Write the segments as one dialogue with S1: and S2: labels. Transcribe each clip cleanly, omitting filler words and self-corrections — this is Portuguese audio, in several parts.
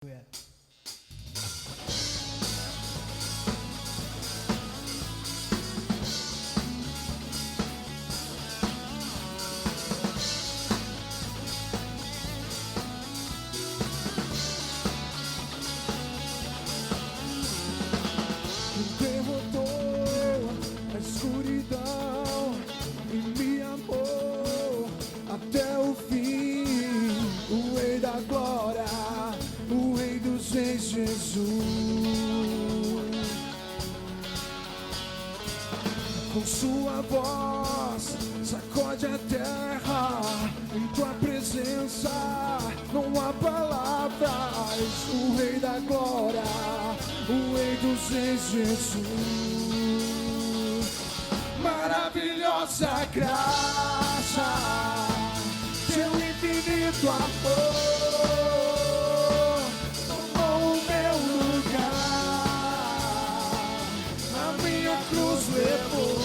S1: Derrotou a escuridão e me amou até o fim. O Rei da Glória, o Rei dos Reis, Jesus. Com sua voz sacode a terra, em tua presença não há palavras. O Rei da Glória, o Rei dos Reis, Jesus. Maravilhosa graça, teu infinito amor tomou o meu lugar, a minha cruz levou,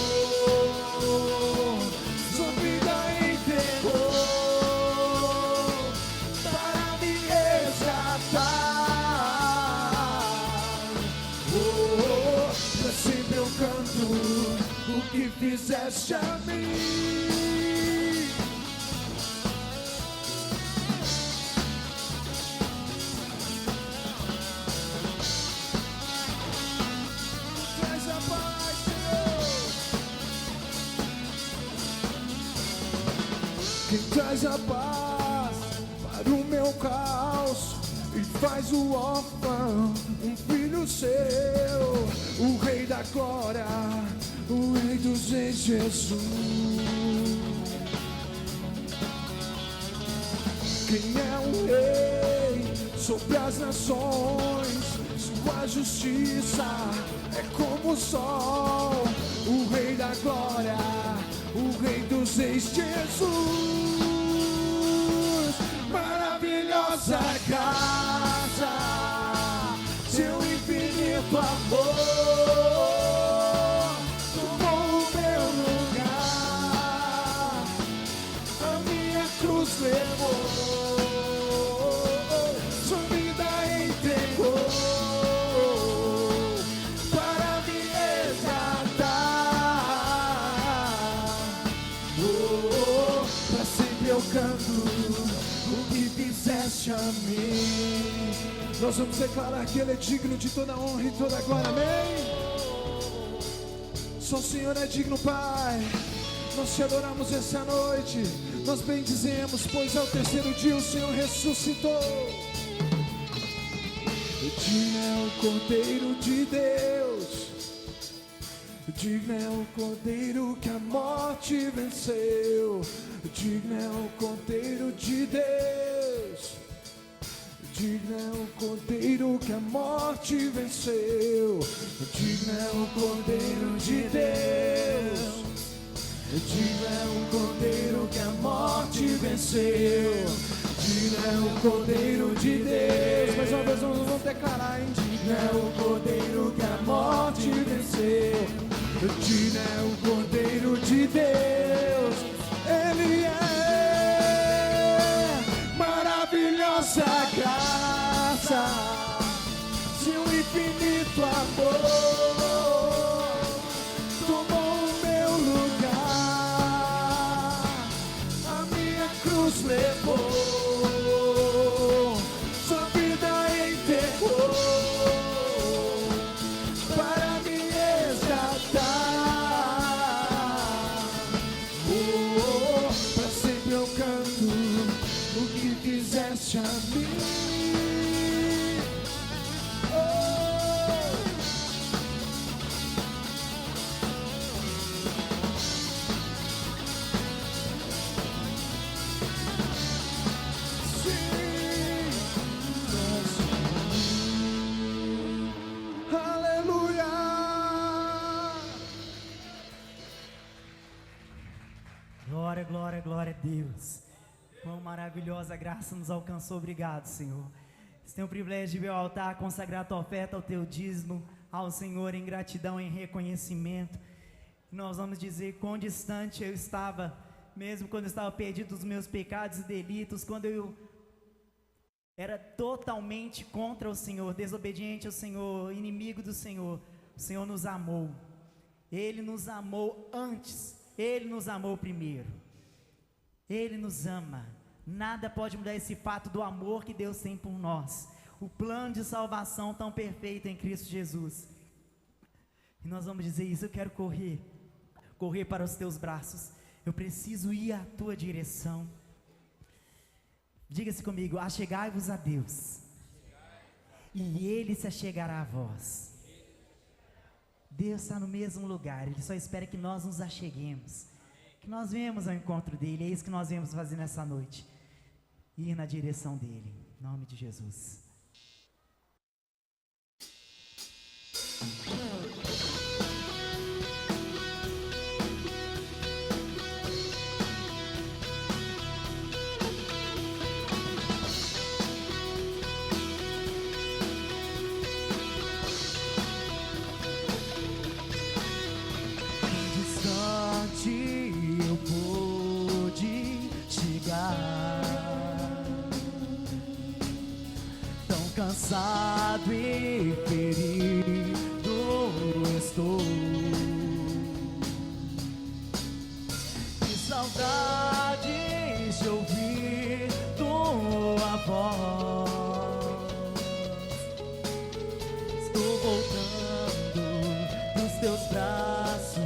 S1: sua vida entregou para me resgatar. Pra sempre eu canto o que fizeste a mim. Traz a paz, Senhor. Quem traz a paz para o meu caos e faz o órfão um filho seu. O Rei da Glória, o Rei dos Reis, Jesus. Quem é o Rei sobre as nações? Sua justiça é como o sol. O Rei da Glória, o Rei dos Reis, Jesus. Maravilhosa graça, seu infinito amor tomou o meu lugar, a minha cruz levou, sua vida entregou para me resgatar. Pra sempre eu canto o que fizeste a mim. Nós vamos declarar que Ele é digno de toda honra e toda glória, amém? Só o Senhor é digno, Pai. Nós te adoramos essa noite, nós bendizemos, pois ao terceiro dia o Senhor ressuscitou. Digno é o Cordeiro de Deus, digno é o Cordeiro que a morte venceu. Digno é o Cordeiro de Deus, digno é o Cordeiro que a morte venceu. Digno é o Cordeiro de Deus, digno é o Cordeiro que a morte venceu. Digno é o Cordeiro de Deus. Mais uma vez vamos declarar, hein? Digno é o Cordeiro que a morte venceu. Digno é o Cordeiro de Deus. Ele é maravilhosa graça, seu infinito amor tomou o meu lugar, a minha cruz levou, sua vida entregou para me resgatar. Pra sempre eu canto o que fizeste a mim. Aleluia.
S2: Glória, glória, glória a Deus. Quão maravilhosa graça nos alcançou. Obrigado, Senhor. Você tem o privilégio de vir ao altar, consagrar a tua oferta, ao teu dízimo ao Senhor em gratidão, em reconhecimento. Nós vamos dizer quão distante eu estava, mesmo quando eu estava perdido dos meus pecados e delitos, quando eu era totalmente contra o Senhor, desobediente ao Senhor, inimigo do Senhor, o Senhor nos amou. Ele nos amou antes, Ele nos amou primeiro. Ele nos ama. Nada pode mudar esse fato do amor que Deus tem por nós. O plano de salvação tão perfeito em Cristo Jesus. E nós vamos dizer isso: eu quero correr para os teus braços. Eu preciso ir à tua direção. Diga-se comigo: achegai-vos a Deus, e Ele se achegará a vós. Deus está no mesmo lugar, Ele só espera que nós nos acheguemos, que nós venhamos ao encontro dEle. É isso que nós viemos fazer nessa noite, ir na direção dEle, em nome de Jesus.
S1: Eu pude chegar, tão cansado e ferido estou, que saudade de ouvir tua voz. Estou voltando pros teus braços,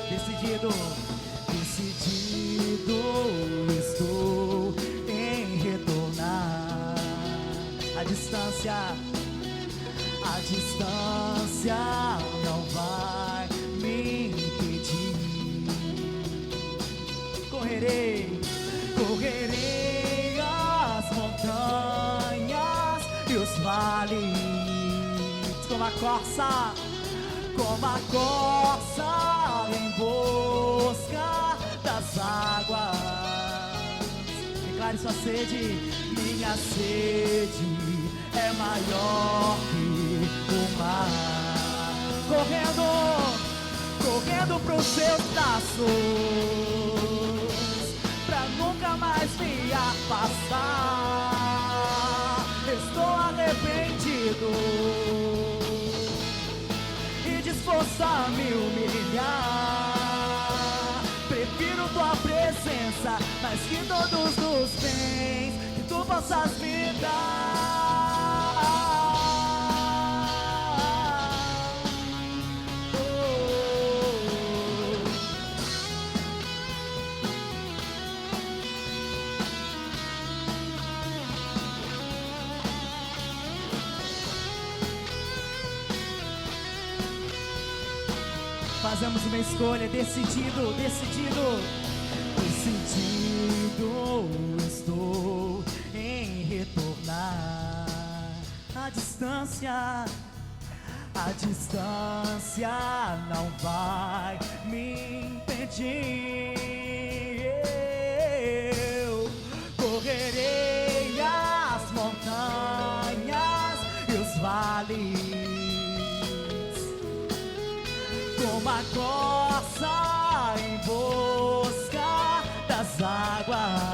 S1: decidido estou em retornar. A distância não vai me impedir. Correrei as montanhas e os vales, como a corça em busca das águas. Declare sua sede: minha sede é maior que o mar. Correndo pros seus braços, pra nunca mais me afastar. Estou arrependido, disposto a me humilhar. Prefiro tua presença mais que todos os bens que tu possas me dar.
S2: Fazemos uma escolha, decidido
S1: estou em retornar. A distância não vai me impedir. Eu correrei as montanhas e os vales, como a corça em busca das águas.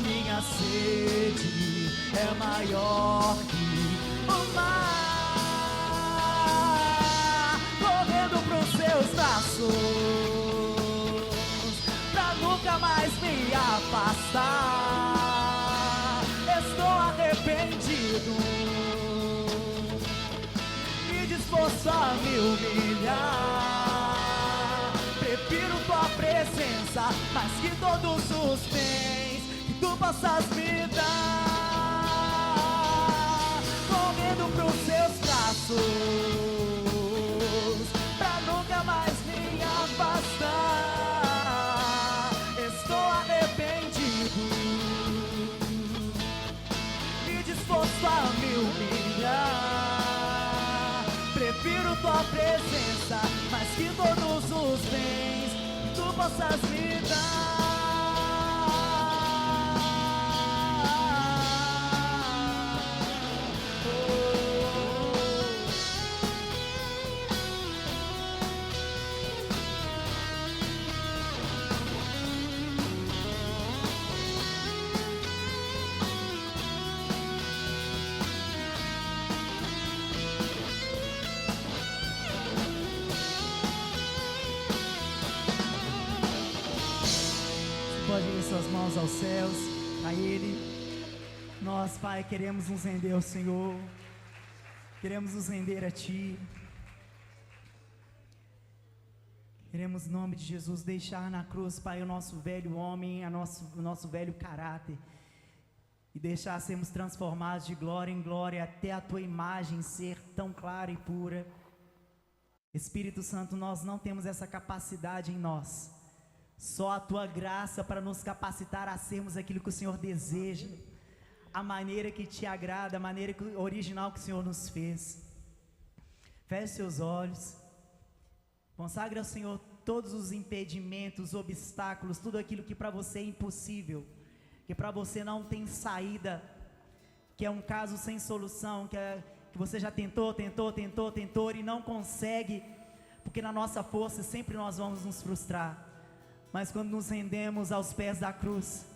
S1: Minha sede é maior que o mar. Correndo pros seus braços, pra nunca mais me afastar. Estou arrependido, disposto a me humilhar. Prefiro tua presença mais que todos os bens que tu possas me dar. Correndo pros seus braços, pra nunca mais me afastar. Estou arrependido e disposto a me humilhar. Prefiro tua presença mais que todos os bens que tu possas me dar.
S2: Levante suas mãos aos céus, a Ele. Nós, Pai, queremos nos render ao Senhor, queremos nos render a Ti. Queremos, em nome de Jesus, deixar na cruz, Pai, o nosso velho homem, o nosso velho caráter, e deixar sermos transformados de glória em glória, até a Tua imagem ser tão clara e pura. Espírito Santo, nós não temos essa capacidade em nós, só a Tua graça para nos capacitar a sermos aquilo que o Senhor deseja, a maneira que Te agrada, a maneira original que o Senhor nos fez. Feche seus olhos, consagre ao Senhor todos os impedimentos, obstáculos, tudo aquilo que para você é impossível, que para você não tem saída, que é um caso sem solução, que você já tentou e não consegue, porque na nossa força sempre nós vamos nos frustrar. Mas quando nos rendemos aos pés da cruz,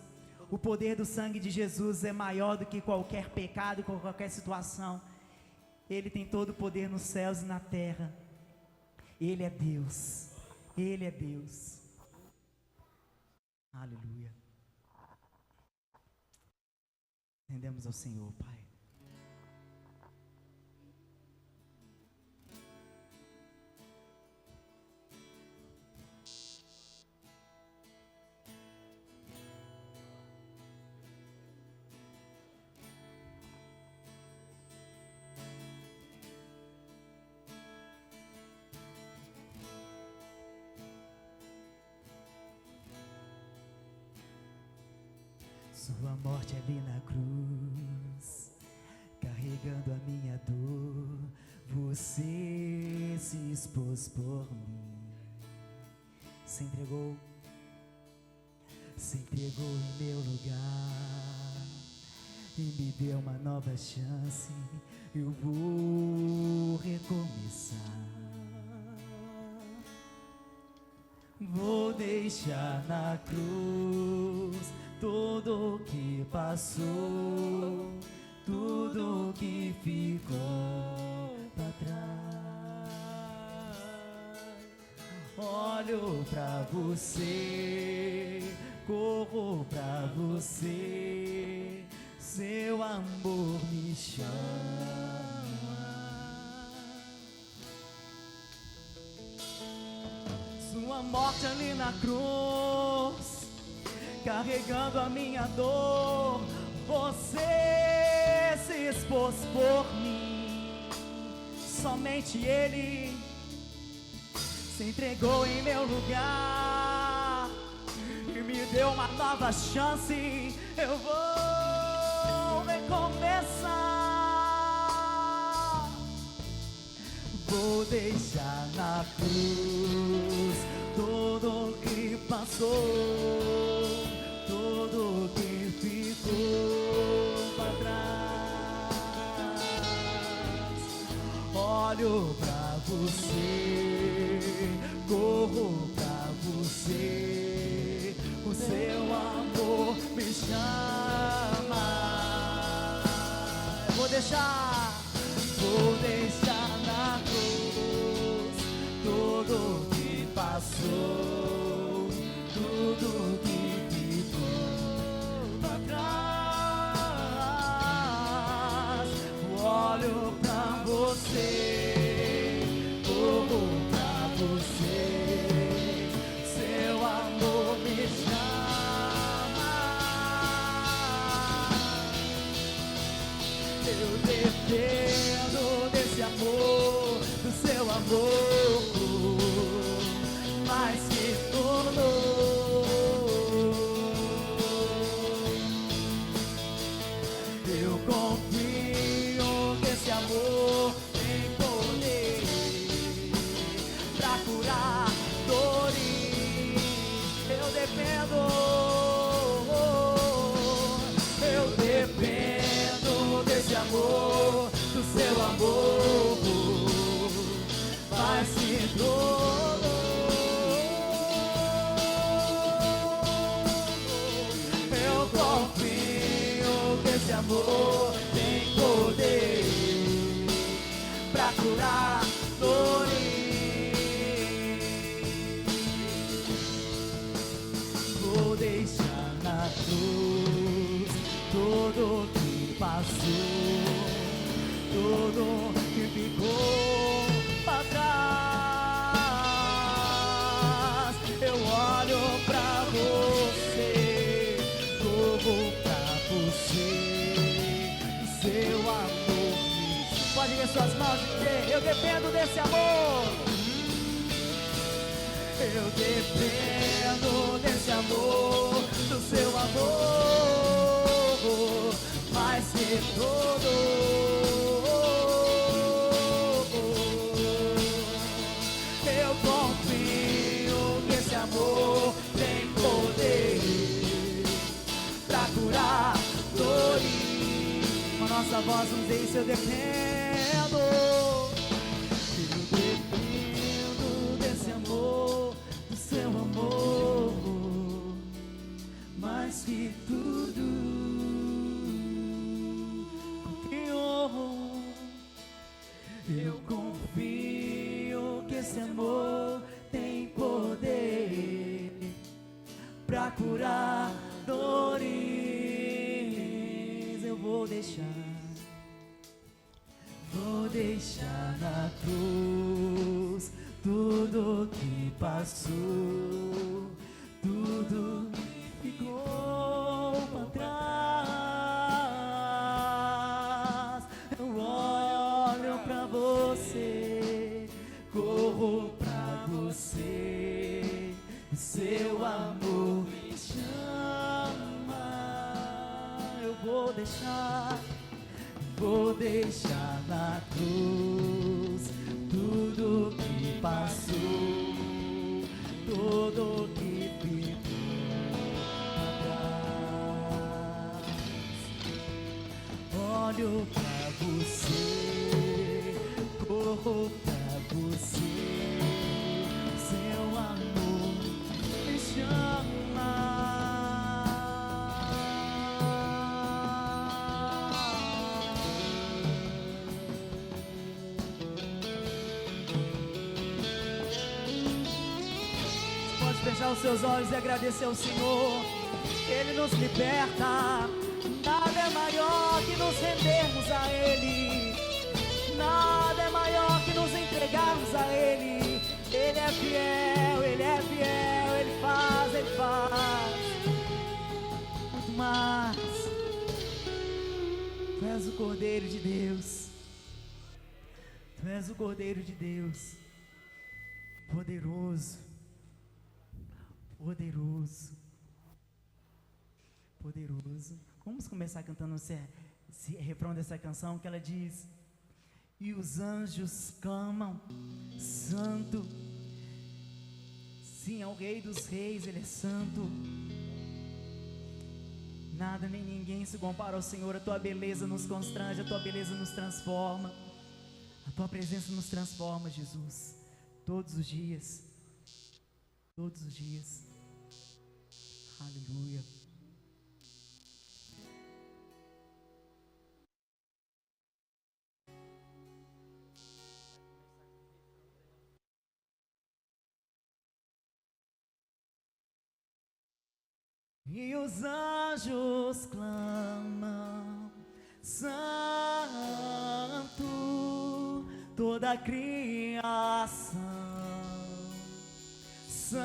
S2: o poder do sangue de Jesus é maior do que qualquer pecado, qualquer situação. Ele tem todo o poder nos céus e na terra. Ele é Deus, Ele é Deus. Aleluia. Rendemos ao Senhor, Pai. Sua morte ali na cruz, carregando a minha dor, você se expôs por mim, se entregou em meu lugar, e me deu uma nova chance, eu vou recomeçar. Vou deixar na cruz tudo que passou, tudo que ficou pra trás. Olho pra você, corro pra você, seu amor me chama. Sua morte ali na cruz, carregando a minha dor, você se expôs por mim. Somente Ele se entregou em meu lugar e me deu uma nova chance. Eu vou recomeçar. Vou deixar na cruz tudo que passou, tudo que ficou pra trás. Olho pra você, corro pra você, o seu amor me chama. Vou deixar na cruz tudo que passou, tudo que ficou pra trás. Olho pra você, corro pra você, seu amor me chama. Eu dependo desse amor, do seu amor, mas que tornou. Eu confio que esse amor tem poder pra curar dores. Eu dependo desse amor, do seu amor, mas que tornou. Eu confio que esse amor tem poder pra curar dores. Vou deixar dependo desse amor. Eu dependo desse amor, do seu amor, mais que tudo. Eu confio que esse amor tem poder pra curar dores. Com a nossa voz nos diz: eu dependo. Eu dependo desse amor, do seu amor, mais que tudo. Eu confio que esse amor tem poder pra curar dores. Eu vou deixar na cruz tudo que passou, tudo que ficou pra trás. Eu olho pra você, corro pra você, o seu amor me chama. Eu vou deixar na cruz tudo que passou, tudo que ficou atrás. Olho pra você, corro pra você, seu amor me chama. Fechar os seus olhos e agradecer ao Senhor. Ele nos liberta. Nada é maior que nos rendermos a Ele. Nada é maior que nos entregarmos a Ele. Ele é fiel, Ele é fiel. Ele faz, Ele faz muito mais. Tu és o Cordeiro de Deus. Tu és o Cordeiro de Deus, poderoso. Poderoso, poderoso. Vamos começar cantando esse refrão dessa canção, que ela diz: e os anjos clamam, santo. Sim, é o Rei dos Reis, Ele é santo. Nada nem ninguém se compara ao Senhor. A tua beleza nos constrange, a tua beleza nos transforma. A tua presença nos transforma, Jesus. Todos os dias. Todos os dias. Aleluia. E os anjos clamam, santo, toda a criação, santo,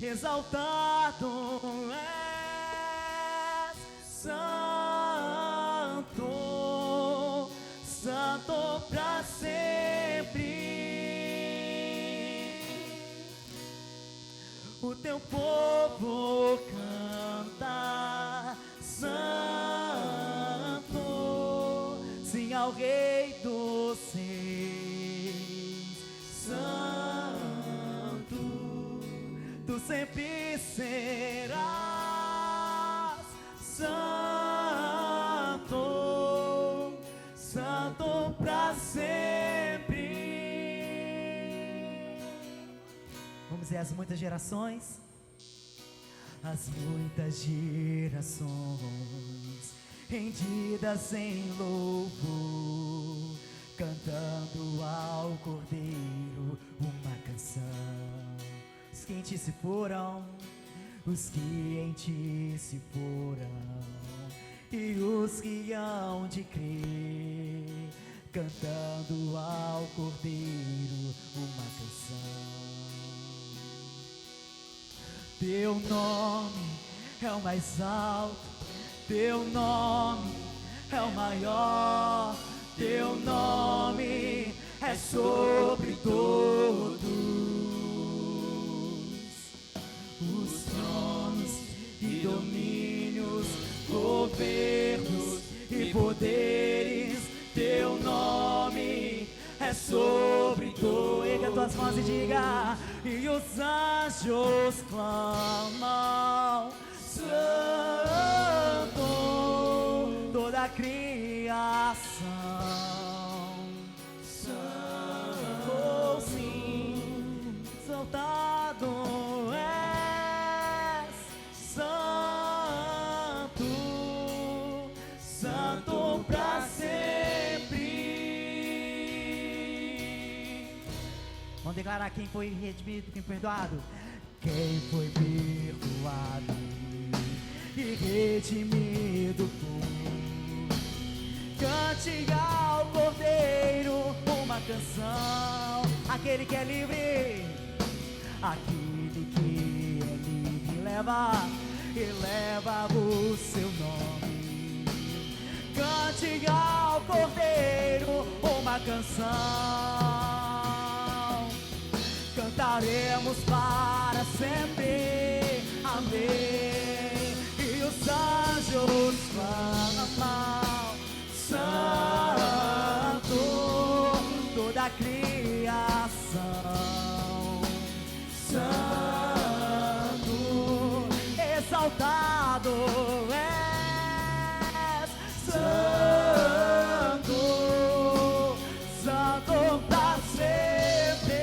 S2: exaltado és, santo, santo pra sempre. O teu povo canta, santo, sim ao Rei dos Reis, santo, tu sempre serás, santo, santo pra sempre. Vamos ver as muitas gerações. As muitas gerações rendidas em louvor, cantando ao Cordeiro uma canção. Os que em ti se foram, os que em ti se foram, e os que hão de crer, cantando ao Cordeiro uma canção. Teu nome é o mais alto, teu nome é o maior, teu nome é sobre todos os tronos e domínios, governos e poderes. Teu nome é sobre todos. Erga tuas mãos e diga: e os anjos clamam, santo, toda a criação, santo, sim, exaltado és, santo, santo pra sempre. Vamos declarar quem foi redimido, quem perdoado. Quem foi perdoado e redimido por. Cante ao Cordeiro uma canção. Aquele que é livre, aquele que é livre leva o seu nome. Cante ao Cordeiro uma canção. Cantaremos para sempre, amém. E os anjos clamam, santo, toda a criação, santo, exaltado és, santo, santo pra sempre.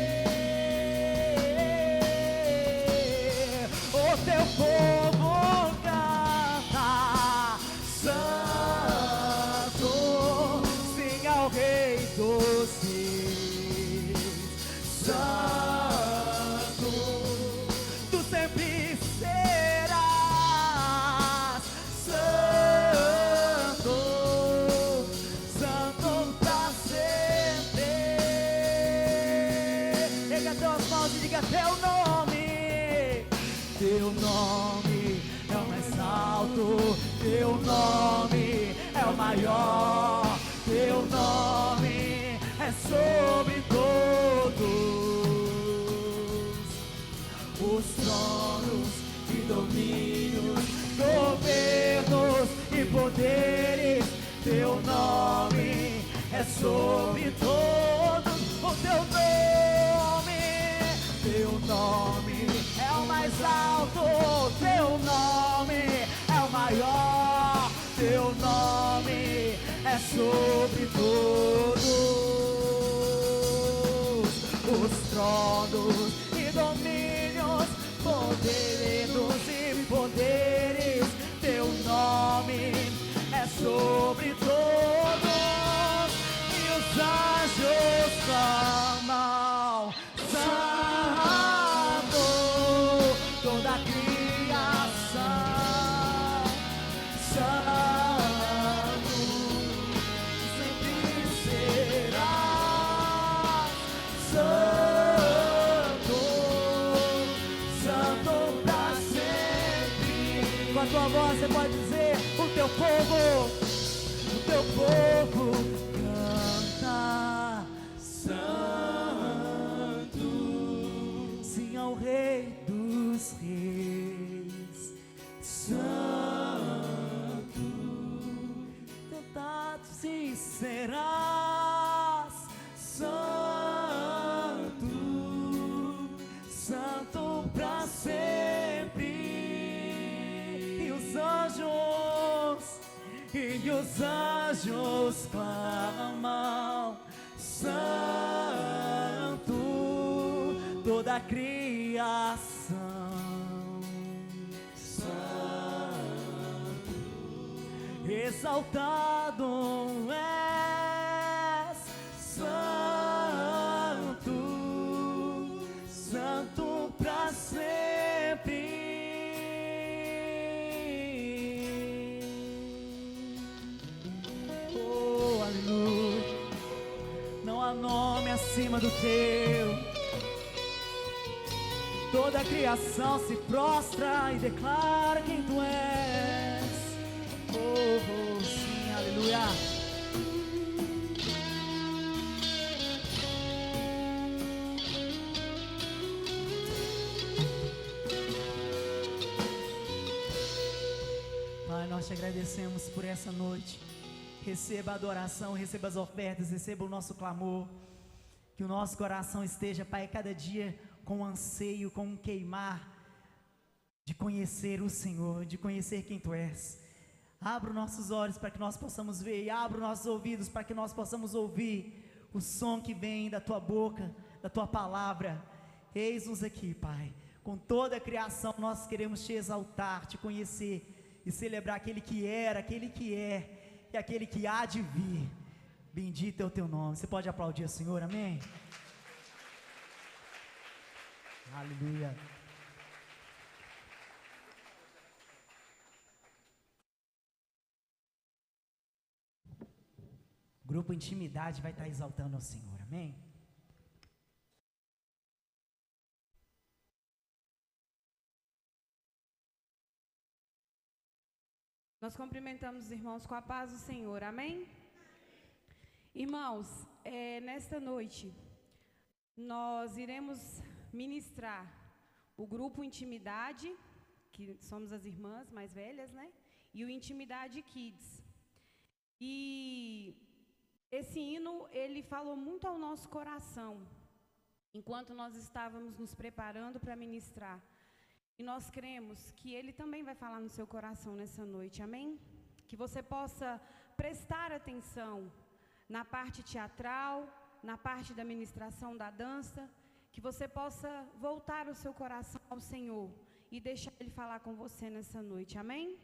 S2: O teu povo canta, santo, sim ao Rei dos Reis, santo, tu sempre serás, santo, santo pra sempre. Erga tuas mãos e diga: teu nome é o mais alto, teu nome é o maior, teu nome é sobre todos os tronos e domínios, governos e poderes. Teu nome é sobre todos. O teu nome é o mais alto, teu nome é o maior, teu nome é sobre todos os tronos e domínios, governos e poderes. Teu nome é sobre todos, e os anjos clamam, santo, toda a criação, santo, sempre serás, santo, santo pra sempre. Com a tua voz você pode dizer: o teu povo canta, santo, sim ao Rei dos Reis, santo, tentado sim serás, santo, santo pra sempre. E os anjos clamam, santo, toda a criação, santo, exaltado és, santo, santo pra sempre. Não há nome acima do teu. Toda a criação se prostra e declara quem tu és. Oh, sim, aleluia. nós te agradecemos por essa noite. Receba a adoração, receba as ofertas, receba o nosso clamor. Que o nosso coração esteja, Pai, cada dia com um anseio, com um queimar de conhecer o Senhor, de conhecer quem Tu és. Abra os nossos olhos para que nós possamos ver, e abra os nossos ouvidos para que nós possamos ouvir o som que vem da Tua boca, da Tua palavra. Eis-nos aqui, Pai. Com toda a criação nós queremos Te exaltar, Te conhecer e celebrar aquele que era, aquele que é e aquele que há de vir. Bendito é o Teu nome. Você pode aplaudir o Senhor, amém? Aleluia. O grupo Intimidade vai estar exaltando ao Senhor, amém?
S3: Nós cumprimentamos os irmãos com a paz do Senhor, amém? Irmãos, nesta noite, nós iremos ministrar o grupo Intimidade, que somos as irmãs mais velhas, né? E o Intimidade Kids. E esse hino, ele falou muito ao nosso coração, enquanto nós estávamos nos preparando para ministrar. E nós cremos que ele também vai falar no seu coração nessa noite, amém? Que você possa prestar atenção na parte teatral, na parte da ministração da dança, que você possa voltar o seu coração ao Senhor e deixar Ele falar com você nessa noite, amém?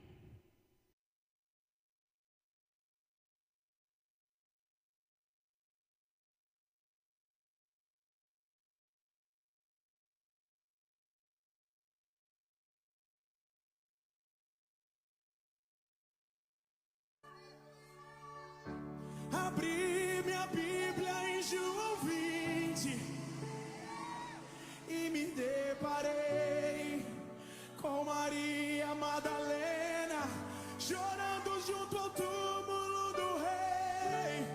S1: Abri minha Bíblia em João 20 e me deparei com Maria Madalena chorando junto ao túmulo do rei.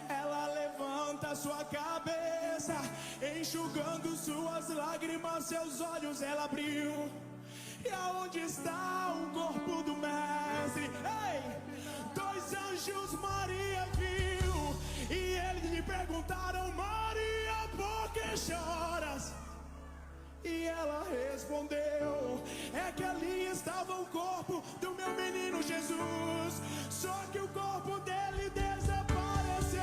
S1: Ela levanta sua cabeça, enxugando suas lágrimas, seus olhos ela abriu. E aonde está o corpo do mestre? Ei! 2 anjos Maria viu, e eles lhe perguntaram: Maria, por que choras? E ela respondeu: é que ali estava o corpo do meu menino Jesus, só que o corpo dele desapareceu.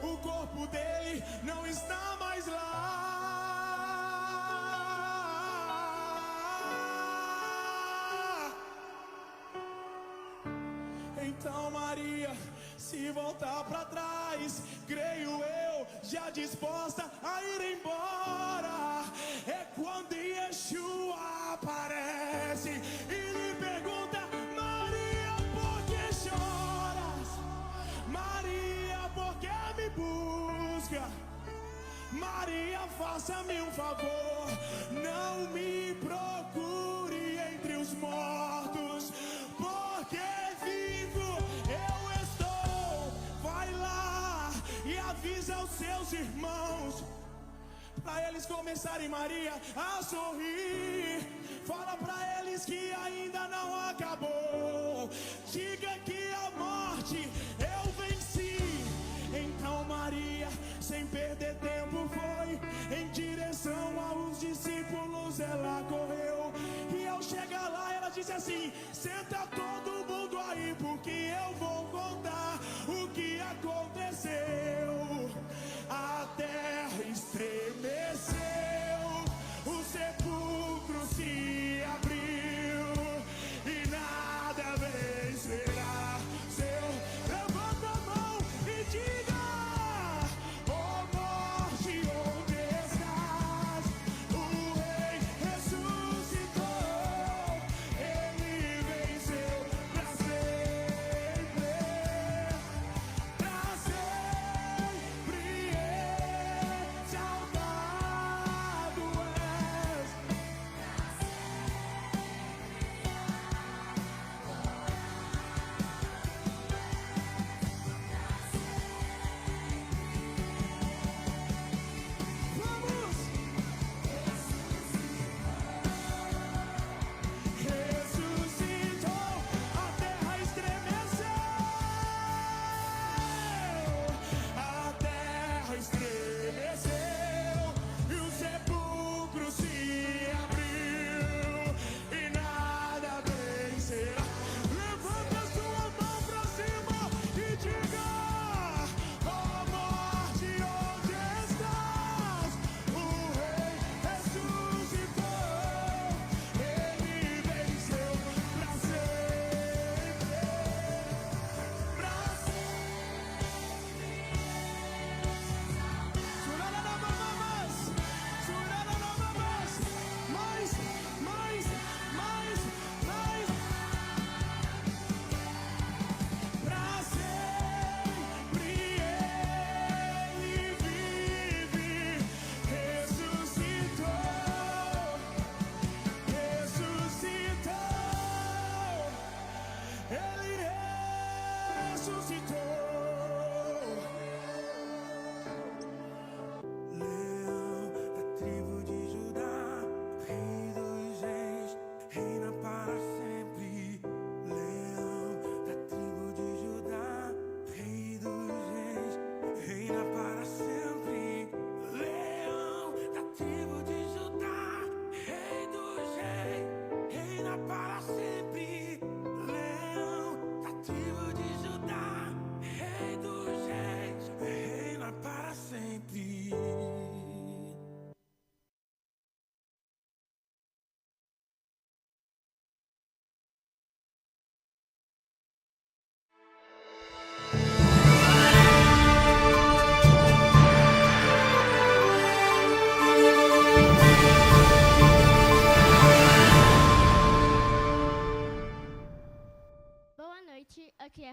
S1: O corpo dele não está mais lá. Então Maria se voltar para trás, creio eu, já disposta a ir embora. É quando Yeshua aparece e lhe pergunta: Maria, por que choras? Maria, por que me busca? Maria, faça-me um favor, não me procure entre os mortos, porque vivo eu estou. Vai lá e avisa aos seus irmãos, para eles começarem, Maria, a sorrir. Fala para eles que ainda não acabou. Diga que a morte eu venci. Então Maria, sem perder tempo, foi em direção aos discípulos. Ela correu e ao chegar lá ela disse assim: senta todo mundo aí, porque eu vou contar o que aconteceu. A terra estremeceu, o sepulcro se abriu e nada vencerá. Levanta a mão e diga: oh morte, onde estás? O rei ressuscitou, ele venceu pra sempre, pra sempre.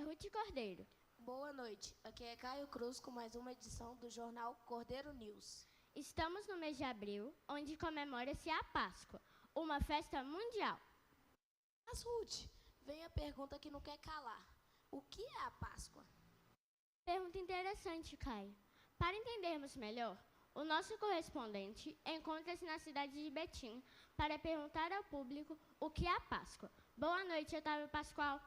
S4: Ruth Cordeiro.
S5: Boa noite, aqui é Caio Cruz com mais uma edição do jornal Cordeiro News.
S4: Estamos no mês de abril, onde comemora-se a Páscoa, uma festa mundial.
S5: Mas Ruth, vem a pergunta que não quer calar. O que é a Páscoa?
S4: Pergunta interessante, Caio. Para entendermos melhor, o nosso correspondente encontra-se na cidade de Betim para perguntar ao público o que é a Páscoa. Boa noite, Otávio Pascoal.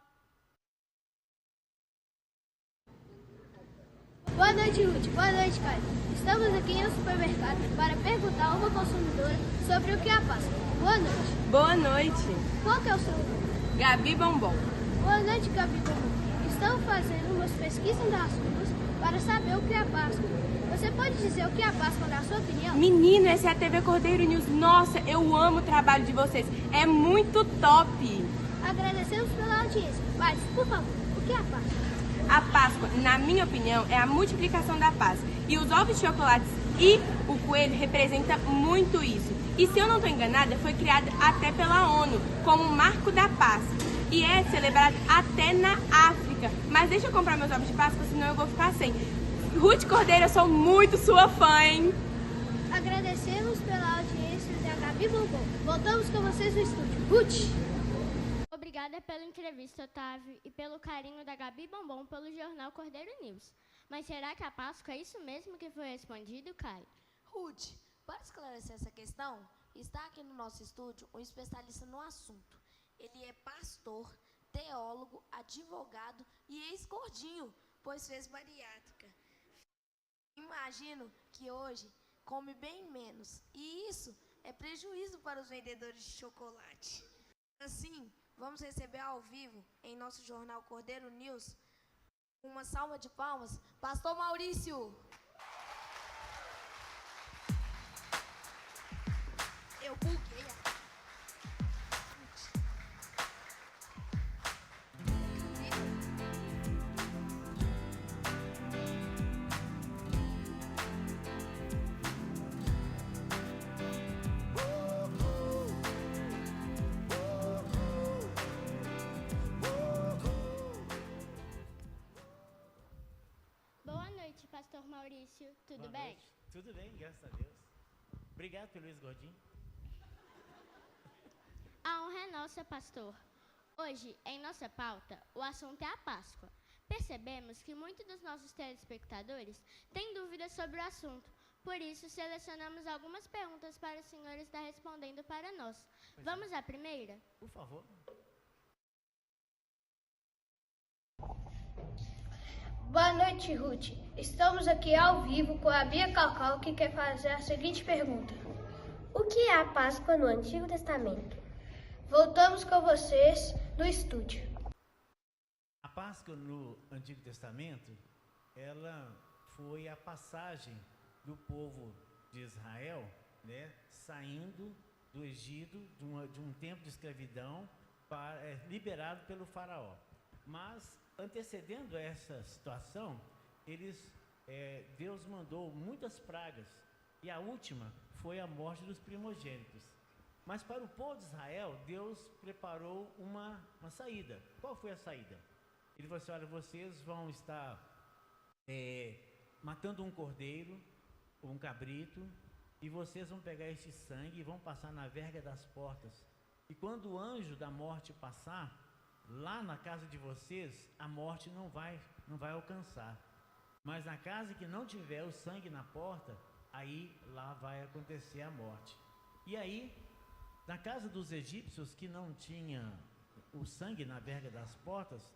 S6: Boa noite, Ruth. Boa noite, Caio. Estamos aqui no supermercado para perguntar a uma consumidora sobre o que é a Páscoa. Boa noite.
S7: Boa noite.
S6: Qual que é o seu nome?
S7: Gabi Bombom.
S6: Boa noite, Gabi Bombom. Estamos fazendo umas pesquisas das ruas para saber o que é a Páscoa. Você pode dizer o que é a Páscoa na sua opinião?
S7: Menino, essa é a TV Cordeiro News. Nossa, eu amo o trabalho de vocês. É muito top.
S6: Agradecemos pela audiência. Mas, por favor, o que é a Páscoa?
S7: A Páscoa, na minha opinião, é a multiplicação da paz. E os ovos de chocolate e o coelho representam muito isso. E se eu não estou enganada, foi criado até pela ONU como um marco da paz. E é celebrado até na África. Mas deixa eu comprar meus ovos de Páscoa, senão eu vou ficar sem. Ruth Cordeiro, eu sou muito sua fã, hein?
S6: Agradecemos pela audiência da Gabi Bombom. Voltamos com vocês no estúdio. Ruth!
S4: Obrigada pela entrevista, Otávio, e pelo carinho da Gabi Bombom pelo jornal Cordeiro News. Mas será que a Páscoa é isso mesmo que foi respondido, Caio?
S5: Ruth, para esclarecer essa questão, está aqui no nosso estúdio um especialista no assunto. Ele é pastor, teólogo, advogado e ex-gordinho, pois fez bariátrica. Imagino que hoje come bem menos, e isso é prejuízo para os vendedores de chocolate. Assim, vamos receber ao vivo, em nosso jornal Cordeiro News, uma salva de palmas, Pastor Maurício. Eu buguei.
S4: Boa noite, Pastor Maurício. Tudo
S8: Boa
S4: bem?
S8: noite. Tudo bem, graças a Deus. Obrigado pelo ex-gordinho.
S4: A honra é nossa, pastor. Hoje, em nossa pauta, o assunto é a Páscoa. Percebemos que muitos dos nossos telespectadores têm dúvidas sobre o assunto. Por isso, selecionamos algumas perguntas para o senhor estar respondendo para nós. Vamos à primeira?
S8: Por favor.
S6: Boa noite, Ruth. Estamos aqui ao vivo com a Bia Calcal, que quer fazer a seguinte pergunta.
S9: O que é a Páscoa no Antigo Testamento?
S6: Voltamos com vocês no estúdio.
S8: A Páscoa no Antigo Testamento, ela foi a passagem do povo de Israel, né, saindo do Egito, de um tempo de escravidão, liberado pelo faraó. Mas, antecedendo essa situação, Deus mandou muitas pragas, e a última foi a morte dos primogênitos. Mas para o povo de Israel, Deus preparou uma saída. Qual foi a saída? Ele falou assim, olha, vocês vão estar matando um cordeiro, um cabrito, e vocês vão pegar este sangue e vão passar na verga das portas. E quando o anjo da morte passar, lá na casa de vocês, a morte não vai alcançar. Mas na casa que não tiver o sangue na porta, aí lá vai acontecer a morte. E aí, na casa dos egípcios que não tinha o sangue na verga das portas,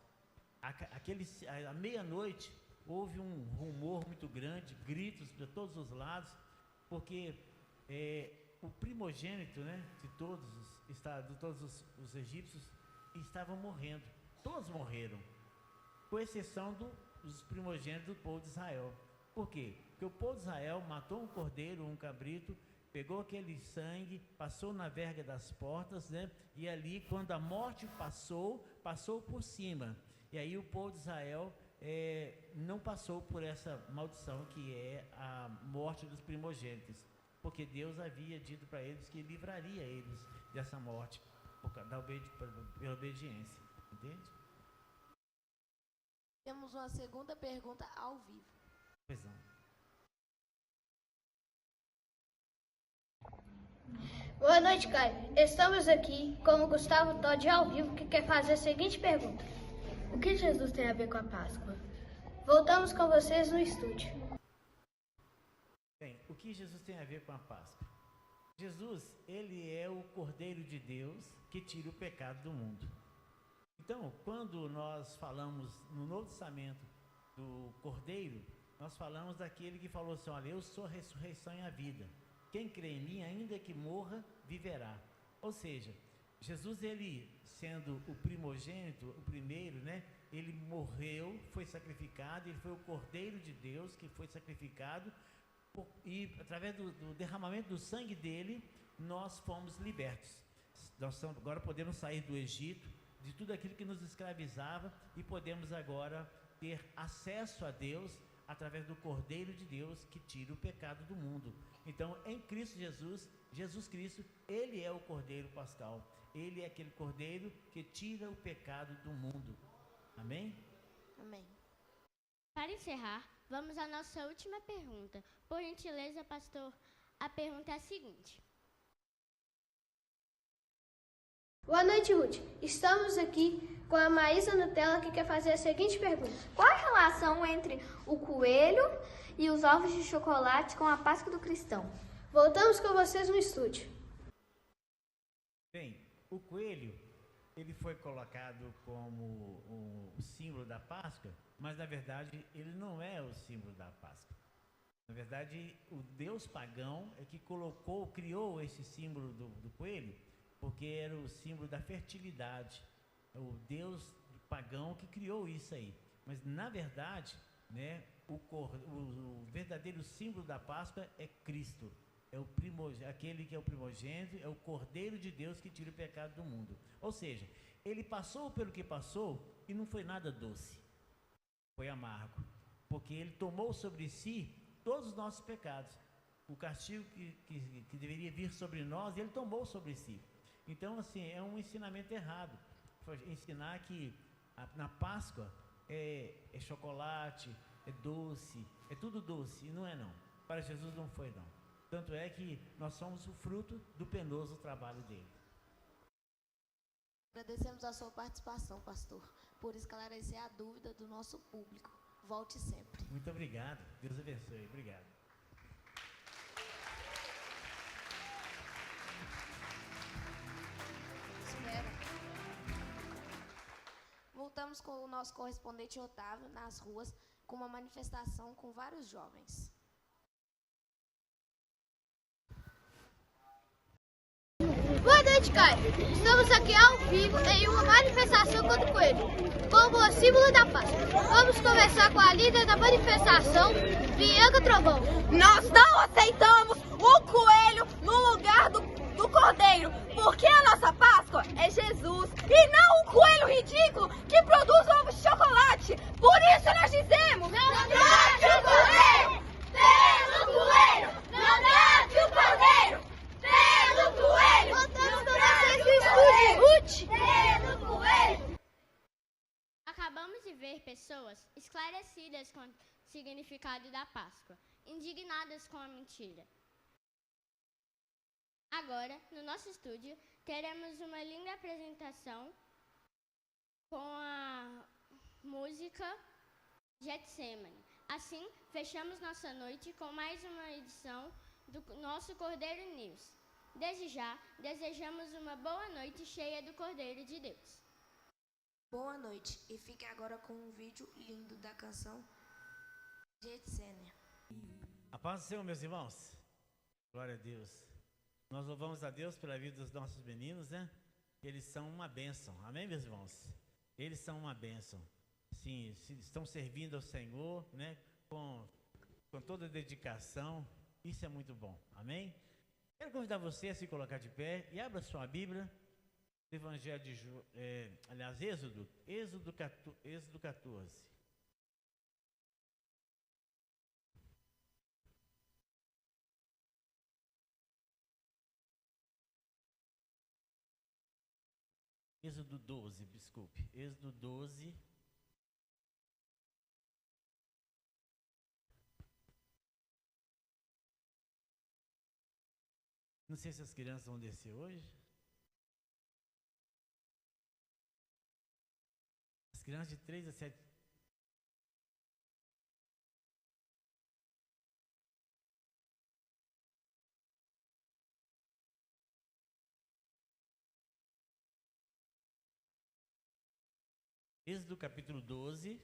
S8: à meia-noite houve um rumor muito grande, gritos de todos os lados, porque o primogênito, né, de todos os egípcios estavam morrendo. Todos morreram, com exceção dos primogênitos do povo de Israel. Por quê? Porque o povo de Israel matou um cordeiro, um cabrito, pegou aquele sangue, passou na verga das portas, né? E ali, quando a morte passou por cima. E aí o povo de Israel não passou por essa maldição que é a morte dos primogênitos, porque Deus havia dito para eles que livraria eles dessa morte pela obediência, entende?
S5: Temos uma segunda pergunta ao vivo.
S8: Pois não.
S6: Boa noite, Caio. Estamos aqui com o Gustavo Todd ao vivo, que quer fazer a seguinte pergunta.
S9: O que Jesus tem a ver com a Páscoa?
S6: Voltamos com vocês no estúdio.
S8: Bem, o que Jesus tem a ver com a Páscoa? Jesus, ele é o Cordeiro de Deus que tira o pecado do mundo. Então, quando nós falamos no Novo Testamento do Cordeiro, nós falamos daquele que falou assim, olha, eu sou a ressurreição e a vida. Quem crê em mim, ainda que morra, viverá. Ou seja, Jesus, ele sendo o primogênito, o primeiro, né? Ele morreu, foi sacrificado, ele foi o Cordeiro de Deus que foi sacrificado e através do derramamento do sangue dele, nós fomos libertos. Nós agora podemos sair do Egito, de tudo aquilo que nos escravizava e podemos agora ter acesso a Deus através do Cordeiro de Deus que tira o pecado do mundo. Então, em Cristo Jesus, Jesus Cristo, ele é o Cordeiro Pascal. Ele é aquele Cordeiro que tira o pecado do mundo. Amém?
S5: Amém.
S4: Para encerrar, vamos à nossa última pergunta. Por gentileza, pastor, a pergunta é a seguinte.
S6: Boa noite, Ruth. Estamos aqui com a Maísa Nutella, que quer fazer a seguinte pergunta.
S9: Qual a relação entre o coelho e os ovos de chocolate com a Páscoa do cristão?
S6: Voltamos com vocês no estúdio.
S8: Bem, o coelho, ele foi colocado como o símbolo da Páscoa, mas na verdade ele não é o símbolo da Páscoa. Na verdade, o Deus pagão é que criou esse símbolo do coelho, porque era o símbolo da fertilidade. É o Deus pagão que criou isso aí. Mas na verdade, né, o verdadeiro símbolo da Páscoa é Cristo. É aquele que é o primogênito, é o Cordeiro de Deus que tira o pecado do mundo. Ou seja, ele passou pelo que passou e não foi nada doce, foi amargo, porque ele tomou sobre si todos os nossos pecados. O castigo que deveria vir sobre nós, ele tomou sobre si. Então, assim, é um ensinamento errado, ensinar que na Páscoa é chocolate, é doce, é tudo doce, e não é não. Para Jesus não foi não. Tanto é que nós somos o fruto do penoso trabalho dele.
S5: Agradecemos a sua participação, pastor, por esclarecer a dúvida do nosso público. Volte sempre.
S8: Muito obrigado. Deus abençoe. Obrigado.
S5: Espera. Voltamos com o nosso correspondente Otávio nas ruas com uma manifestação com vários jovens.
S6: Boa noite, Caio. Estamos aqui ao vivo em uma manifestação contra o coelho, como o símbolo da paz. Vamos conversar com a líder da manifestação, Bianca Trovão.
S10: Nós não aceitamos o coelho no lugar do cordeiro, porque a nossa Páscoa é Jesus e não um coelho ridículo que produz ovos de chocolate. Por isso nós dizemos: não trate o cordeiro pelo coelho, não trate o cordeiro pelo coelho.
S6: Voltamos com vocês no estúdio, Ruth.
S10: Pelo coelho.
S4: Acabamos de ver pessoas esclarecidas com o significado da Páscoa, indignadas com a mentira. Agora, no nosso estúdio, teremos uma linda apresentação com a música Getsemane. Assim, fechamos nossa noite com mais uma edição do nosso Cordeiro News. Desde já, desejamos uma boa noite cheia do Cordeiro de Deus.
S5: Boa noite e fique agora com um vídeo lindo da canção Getsemane.
S8: A paz do Senhor, meus irmãos. Glória a Deus. Nós louvamos a Deus pela vida dos nossos meninos, né? Eles são uma bênção. Amém, meus irmãos? Eles são uma bênção. Sim, estão servindo ao Senhor, né? Com toda a dedicação. Isso é muito bom. Amém? Quero convidar você a se colocar de pé e abra sua Bíblia. Evangelho de Êxodo 14. Êxodo 12, desculpe. Êxodo 12. Não sei se as crianças vão descer hoje. As crianças de 3 a 7. Êxodo capítulo 12,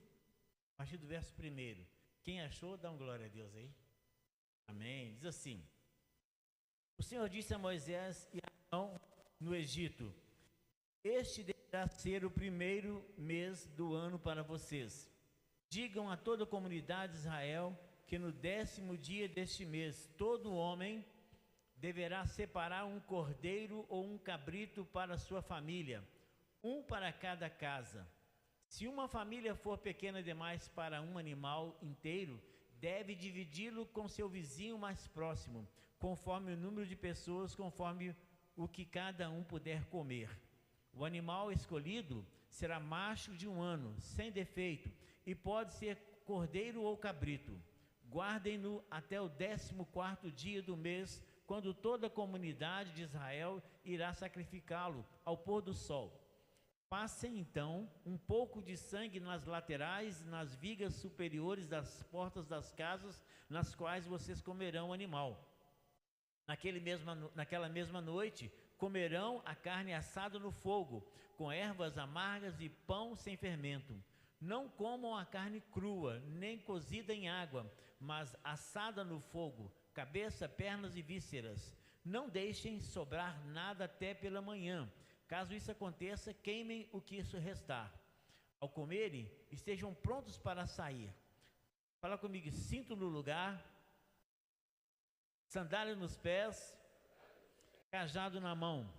S8: a partir do verso 1. Quem achou, dá um glória a Deus aí. Amém. Diz assim: o Senhor disse a Moisés e a Arão no Egito: este deverá ser o primeiro mês do ano para vocês. Digam a toda a comunidade de Israel que no 10º dia deste mês, todo homem deverá separar um cordeiro ou um cabrito para a sua família, um para cada casa. Se uma família for pequena demais para um animal inteiro, deve dividi-lo com seu vizinho mais próximo, conforme o número de pessoas, conforme o que cada um puder comer. O animal escolhido será macho de 1 ano, sem defeito, e pode ser cordeiro ou cabrito. Guardem-no até o 14º dia do mês, quando toda a comunidade de Israel irá sacrificá-lo ao pôr do sol. Passem então um pouco de sangue nas laterais e nas vigas superiores das portas das casas nas quais vocês comerão o animal. Naquela mesma noite, comerão a carne assada no fogo, com ervas amargas e pão sem fermento. Não comam a carne crua, nem cozida em água, mas assada no fogo, cabeça, pernas e vísceras. Não deixem sobrar nada até pela manhã. Caso isso aconteça, queimem o que isso restar. Ao comerem, estejam prontos para sair. Fala comigo: cinto no lugar, sandália nos pés, cajado na mão.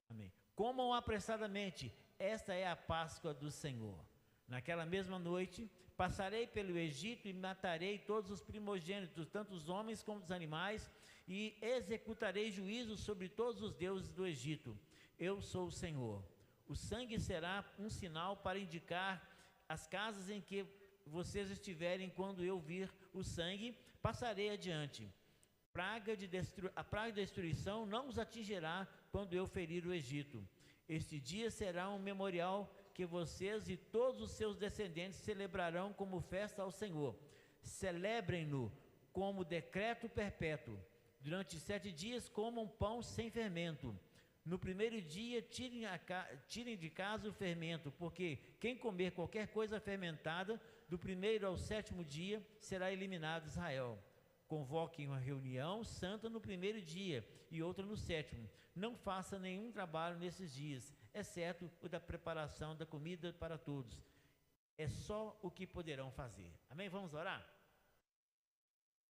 S8: Amém. Comam apressadamente, esta é a Páscoa do Senhor. Naquela mesma noite, passarei pelo Egito e matarei todos os primogênitos, tanto os homens como os animais, e executarei juízo sobre todos os deuses do Egito. Eu sou o Senhor. O sangue será um sinal para indicar as casas em que vocês estiverem. Quando eu vir o sangue, passarei adiante. A praga de destruição não os atingirá quando eu ferir o Egito. Este dia será um memorial que vocês e todos os seus descendentes celebrarão como festa ao Senhor. Celebrem-no como decreto perpétuo. Durante 7 dias comam pão sem fermento. No primeiro dia, tirem de casa o fermento, porque quem comer qualquer coisa fermentada, do 1º ao 7º dia, será eliminado de Israel. Convoquem uma reunião santa no 1º dia e outra no 7º. Não faça nenhum trabalho nesses dias, exceto o da preparação da comida para todos. É só o que poderão fazer. Amém? Vamos orar?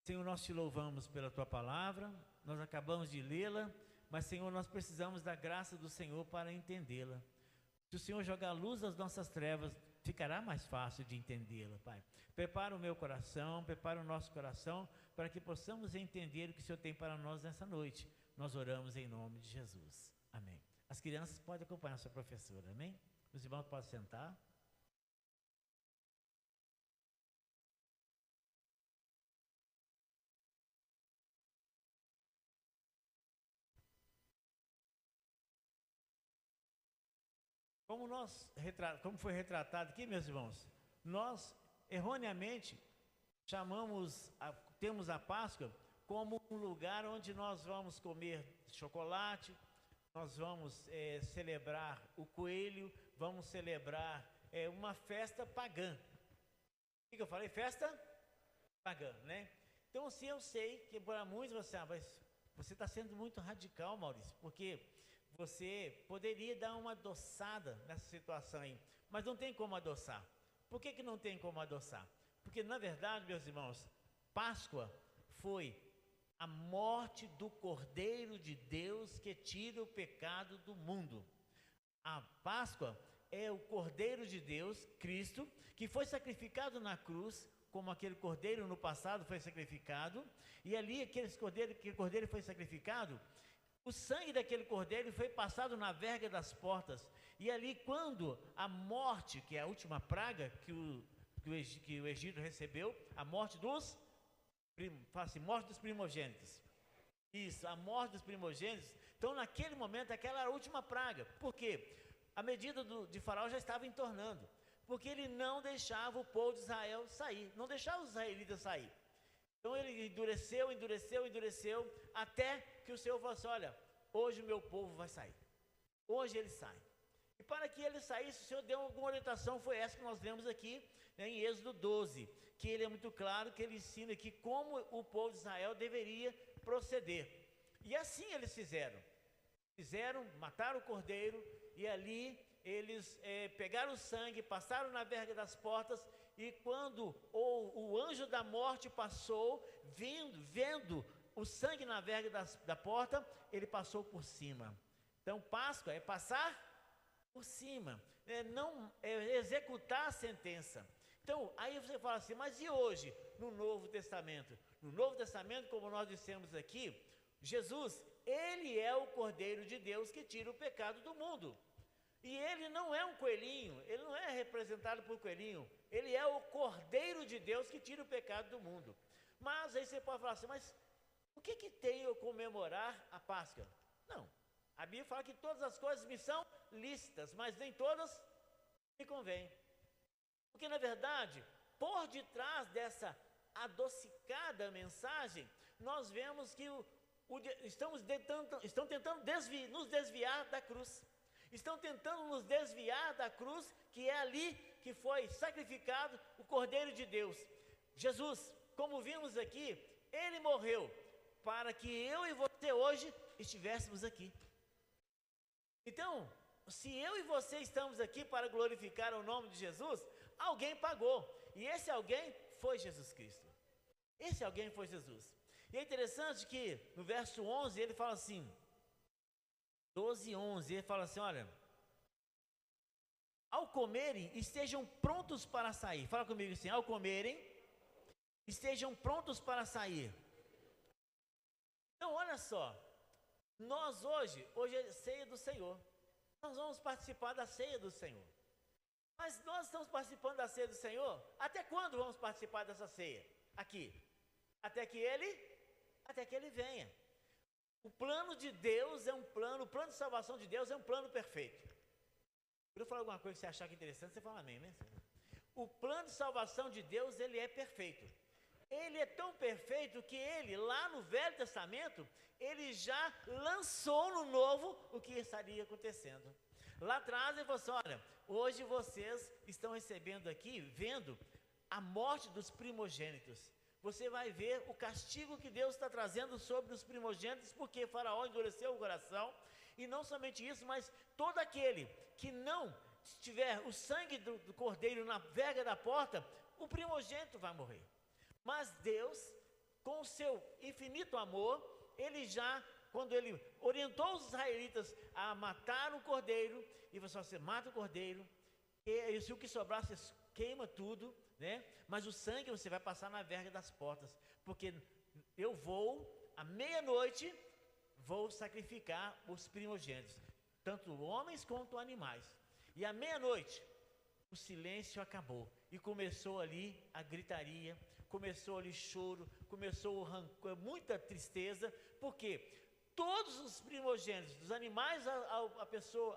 S8: Senhor, nós te louvamos pela tua palavra, nós acabamos de lê-la, mas, Senhor, nós precisamos da graça do Senhor para entendê-la. Se o Senhor jogar a luz das nossas trevas, ficará mais fácil de entendê-la, Pai. Prepara o meu coração, prepara o nosso coração, para que possamos entender o que o Senhor tem para nós nessa noite. Nós oramos em nome de Jesus. Amém. As crianças podem acompanhar a sua professora, amém? Os irmãos podem sentar. Como foi retratado aqui, meus irmãos, nós erroneamente temos a Páscoa como um lugar onde nós vamos comer chocolate, nós vamos celebrar o coelho, vamos celebrar uma festa pagã. O que eu falei? Festa pagã, né? Então, assim, eu sei que para muitos você está sendo muito radical, Maurício, porque você poderia dar uma adoçada nessa situação aí, mas não tem como adoçar. Por que não tem como adoçar? Porque, na verdade, meus irmãos, Páscoa foi a morte do Cordeiro de Deus que tira o pecado do mundo. A Páscoa é o Cordeiro de Deus, Cristo, que foi sacrificado na cruz, como aquele cordeiro no passado foi sacrificado, e ali aquele cordeiro foi sacrificado. O sangue daquele cordeiro foi passado na verga das portas. E ali, quando a morte, que é a última praga que o Egito recebeu, a morte dos primogênitos. Isso, a morte dos primogênitos. Então, naquele momento, aquela era a última praga. Por quê? A medida de Faraó já estava entornando, porque ele não deixava o povo de Israel sair, não deixava os israelitas sair. Então ele endureceu, até que o Senhor falou assim: olha, hoje o meu povo vai sair, hoje ele sai. E para que ele saísse, o Senhor deu alguma orientação, foi essa que nós lemos aqui, né, em Êxodo 12, que ele é muito claro, que ele ensina aqui como o povo de Israel deveria proceder. E assim eles fizeram, mataram o cordeiro, e ali eles pegaram o sangue, passaram na verga das portas, e quando o anjo da morte passou, vendo o sangue na verga da porta, ele passou por cima. Então Páscoa é passar por cima, não executar a sentença. Então aí você fala assim: mas e hoje no Novo Testamento? No Novo Testamento, como nós dissemos aqui, Jesus, ele é o Cordeiro de Deus que tira o pecado do mundo. E ele não é um coelhinho, ele não é representado por coelhinho, ele é o Cordeiro de Deus que tira o pecado do mundo. Mas aí você pode falar assim: mas o que tem eu comemorar a Páscoa? Não, a Bíblia fala que todas as coisas me são lícitas, mas nem todas me convêm. Porque na verdade, por detrás dessa adocicada mensagem, nós vemos que estão tentando nos desviar da cruz. Estão tentando nos desviar da cruz, que é ali que foi sacrificado o Cordeiro de Deus. Jesus, como vimos aqui, ele morreu para que eu e você hoje estivéssemos aqui. Então, se eu e você estamos aqui para glorificar o nome de Jesus, alguém pagou, e esse alguém foi Jesus Cristo. Esse alguém foi Jesus. E é interessante que no verso 11 ele fala assim, 12:11, ele fala assim: olha, ao comerem, estejam prontos para sair. Fala comigo assim: ao comerem, estejam prontos para sair. Então olha só, nós hoje é ceia do Senhor, nós vamos participar da ceia do Senhor. Mas nós estamos participando da ceia do Senhor, até quando vamos participar dessa ceia? Aqui, até que Ele venha. O plano de Deus é um plano, o plano de salvação de Deus é um plano perfeito. Quando eu falar alguma coisa que você achar que é interessante, você fala amém, né? O plano de salvação de Deus, ele é perfeito. Ele é tão perfeito que ele, lá no Velho Testamento, ele já lançou no Novo o que estaria acontecendo. Lá atrás ele falou assim: olha, hoje vocês estão recebendo aqui, vendo a morte dos primogênitos. Você vai ver o castigo que Deus está trazendo sobre os primogênitos, porque Faraó endureceu o coração. E não somente isso, mas todo aquele que não tiver o sangue do cordeiro na verga da porta, o primogênito vai morrer. Mas Deus, com o seu infinito amor, ele já, quando ele orientou os israelitas a matar o cordeiro, e você mata o cordeiro, e se o que sobrar, você queima tudo, né? Mas o sangue você vai passar na verga das portas, porque eu vou, à meia-noite, vou sacrificar os primogênitos, tanto homens quanto animais. E à meia-noite, o silêncio acabou, e começou ali a gritaria, começou ali choro, começou o rancor, muita tristeza, porque todos os primogênitos, dos animais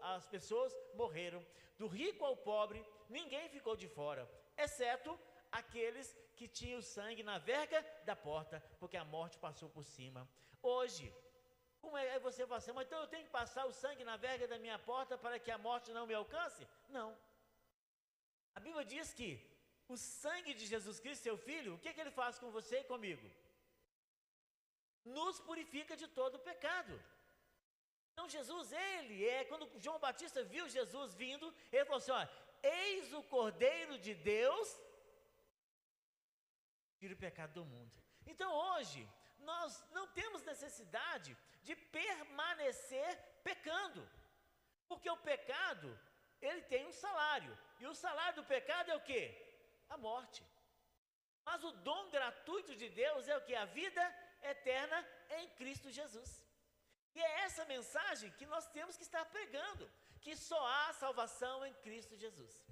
S8: as pessoas morreram, do rico ao pobre, ninguém ficou de fora, exceto aqueles que tinham sangue na verga da porta, porque a morte passou por cima. Hoje, como é você fala assim: mas então eu tenho que passar o sangue na verga da minha porta para que a morte não me alcance? Não. A Bíblia diz que o sangue de Jesus Cristo, seu Filho, o que ele faz com você e comigo? Nos purifica de todo o pecado. Então Jesus, quando João Batista viu Jesus vindo, ele falou assim: olha, eis o Cordeiro de Deus, que tira o pecado do mundo. Então hoje, nós não temos necessidade de permanecer pecando, porque o pecado, ele tem um salário, e o salário do pecado é o quê? A morte. Mas o dom gratuito de Deus é o que? A vida eterna em Cristo Jesus. E é essa mensagem que nós temos que estar pregando, que só há salvação em Cristo Jesus.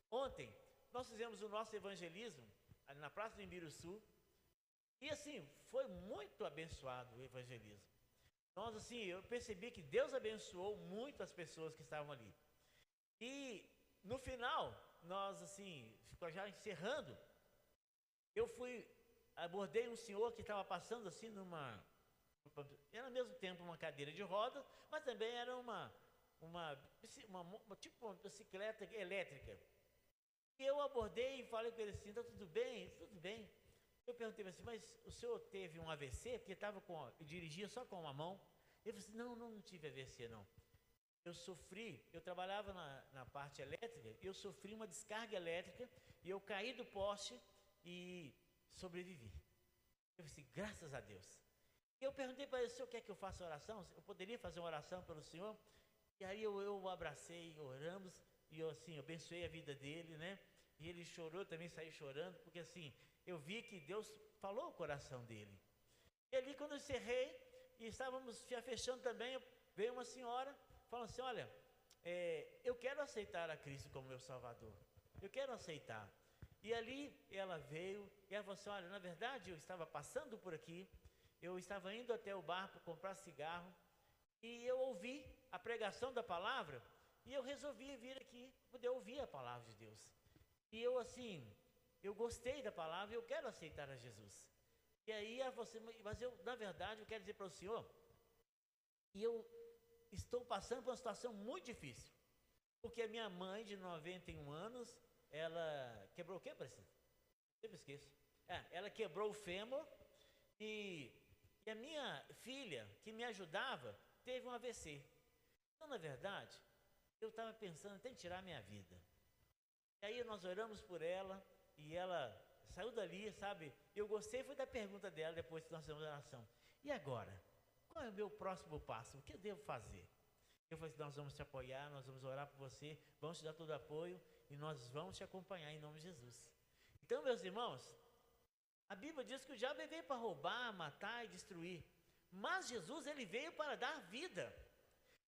S8: Ontem, nós fizemos o nosso evangelismo, ali na Praça do Imbiruçu, E assim, foi muito abençoado o evangelismo. Nós, assim, eu percebi que Deus abençoou muito as pessoas que estavam ali. E no final, nós, assim, já encerrando, eu abordei um senhor que estava passando assim era ao mesmo tempo uma cadeira de rodas, mas também era tipo uma bicicleta elétrica. E eu abordei e falei com ele assim: tá tudo bem? Tudo bem. Eu perguntei assim: mas o senhor teve um AVC? Porque eu dirigia só com uma mão. Ele falou assim: não tive AVC não. Eu trabalhava na parte elétrica, e eu sofri uma descarga elétrica, e eu caí do poste e sobrevivi. Eu falei assim: graças a Deus. E eu perguntei para ele: o senhor quer que eu faça oração? Eu poderia fazer uma oração pelo senhor? E aí eu o abracei, oramos, e eu assim, abençoei a vida dele, né? E ele chorou, eu também saí chorando, porque assim, eu vi que Deus falou o coração dele. E ali quando eu encerrei, e estávamos já fechando também, veio uma senhora, falando assim: olha, eu quero aceitar a Cristo como meu Salvador. Eu quero aceitar. E ali ela veio, e ela falou assim: olha, na verdade eu estava passando por aqui, eu estava indo até o bar para comprar cigarro, e eu ouvi a pregação da palavra, e eu resolvi vir aqui, poder ouvir a palavra de Deus. E eu assim, eu gostei da palavra, eu quero aceitar a Jesus. E aí ela falou assim: mas eu, na verdade, eu quero dizer para o senhor, e eu estou passando por uma situação muito difícil, porque a minha mãe de 91 anos, ela quebrou o quê, Priscila? Sempre esqueço. Ela quebrou o fêmur, e a minha filha, que me ajudava, teve um AVC. Então, na verdade, eu estava pensando até em tirar minha vida. E aí nós oramos por ela, e ela saiu dali, sabe? Eu gostei foi da pergunta dela, depois que nós fizemos a oração: e agora? Qual é o meu próximo passo? O que eu devo fazer? Eu falei assim: nós vamos te apoiar, nós vamos orar por você, vamos te dar todo o apoio, e nós vamos te acompanhar em nome de Jesus. Então, meus irmãos, a Bíblia diz que o diabo veio para roubar, matar e destruir, mas Jesus, ele veio para dar vida.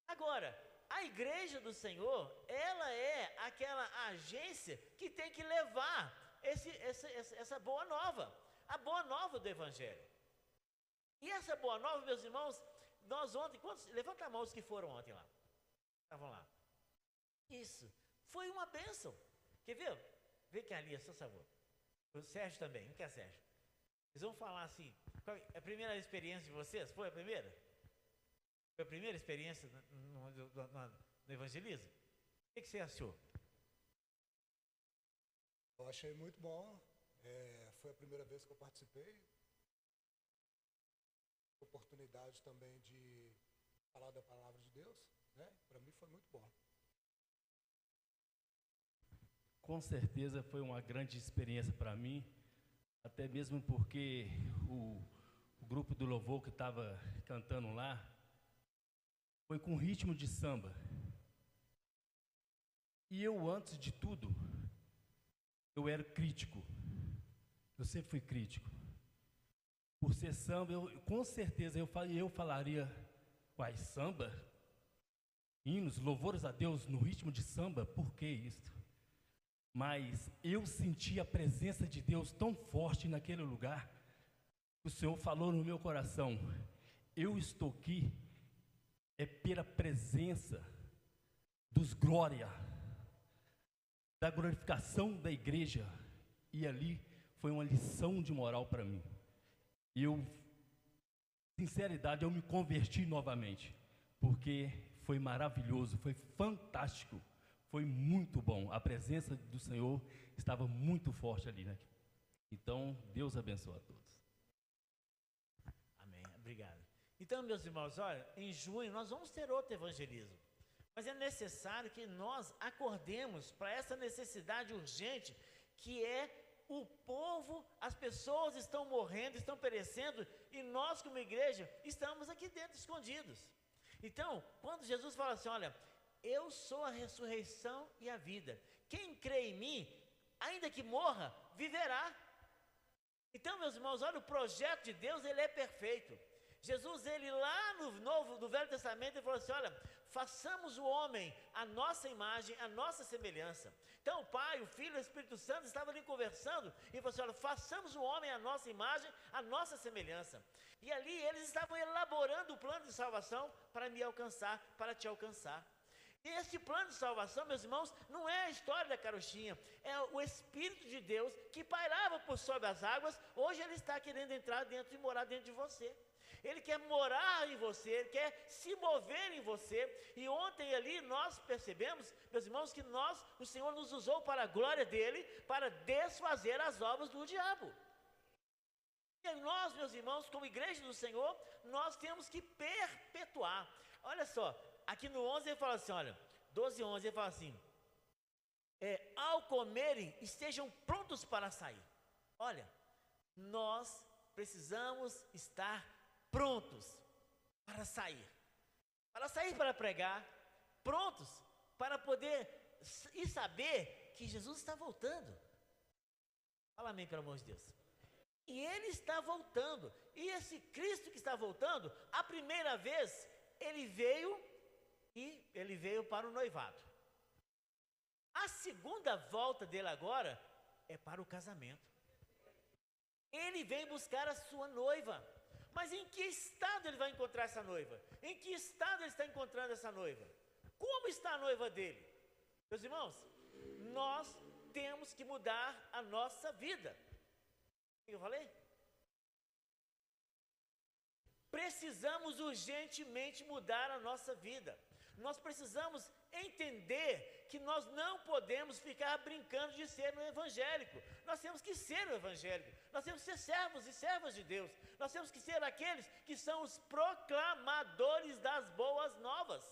S8: Agora, a igreja do Senhor, ela é aquela agência que tem que levar essa boa nova, a boa nova do Evangelho. E essa boa nova, meus irmãos, nós ontem, levanta a mão os que foram ontem lá, estavam lá. Isso, foi uma bênção. Quer ver? Vê que ali, por favor. O Sérgio também, o que é Sérgio? Eles vão falar assim: qual é a primeira experiência de vocês? Foi a primeira? Foi a primeira experiência no evangelismo? O que você achou?
S11: Eu achei muito bom. Foi a primeira vez que eu participei. Oportunidade também de falar da palavra de Deus, né? Para mim foi muito bom.
S12: Com certeza foi uma grande experiência para mim, até mesmo porque o grupo do louvor que estava cantando lá foi com ritmo de samba. E eu, antes de tudo, eu era crítico. Eu sempre fui crítico. Por ser samba, com certeza eu falaria: uai, samba? Hinos, louvores a Deus no ritmo de samba? Por que isso? Mas eu senti a presença de Deus tão forte naquele lugar, que o Senhor falou no meu coração: eu estou aqui pela presença dos glória, da glorificação da igreja. E ali foi uma lição de moral para mim. E eu, sinceridade, eu me converti novamente, porque foi maravilhoso, foi fantástico, foi muito bom. A presença do Senhor estava muito forte ali, né? Então, Deus abençoe a todos.
S8: Amém, obrigado. Então, meus irmãos, olha, em junho nós vamos ter outro evangelismo, mas é necessário que nós acordemos para essa necessidade urgente, que é o povo, as pessoas estão morrendo, estão perecendo, e nós como igreja estamos aqui dentro escondidos. Então, quando Jesus fala assim: olha, eu sou a ressurreição e a vida, quem crê em mim, ainda que morra, viverá. Então, meus irmãos, olha, o projeto de Deus, ele é perfeito. Jesus, ele lá no no Velho Testamento, ele falou assim, olha, façamos o homem a nossa imagem, a nossa semelhança. Então o Pai, o Filho e o Espírito Santo estavam ali conversando e falou assim, olha, façamos o homem a nossa imagem, a nossa semelhança. E ali eles estavam elaborando o plano de salvação para me alcançar, para te alcançar. E esse plano de salvação, meus irmãos, não é a história da carochinha, é o Espírito de Deus que pairava por sobre as águas, hoje ele está querendo entrar dentro e morar dentro de você. Ele quer morar em você, ele quer se mover em você. E ontem ali nós percebemos, meus irmãos, que o Senhor nos usou para a glória dele, para desfazer as obras do diabo. E nós, meus irmãos, como igreja do Senhor, nós temos que perpetuar. Olha só, aqui no 11 ele fala assim, olha, 12:11 ele fala assim, ao comerem, estejam prontos para sair. Olha, nós precisamos estar prontos para sair para pregar, prontos para poder e saber que Jesus está voltando. Fala amém, pelo amor de Deus. E ele está voltando, e esse Cristo que está voltando, a primeira vez, ele veio para o noivado. A segunda volta dele agora é para o casamento. Ele vem buscar a sua noiva. Mas em que estado ele vai encontrar essa noiva? Em que estado ele está encontrando essa noiva? Como está a noiva dele? Meus irmãos, nós temos que mudar a nossa vida. O que eu falei? Precisamos urgentemente mudar a nossa vida. Nós precisamos entender que nós não podemos ficar brincando de ser um evangélico. Nós temos que ser um evangélico. Nós temos que ser servos e servas de Deus. Nós temos que ser aqueles que são os proclamadores das boas novas.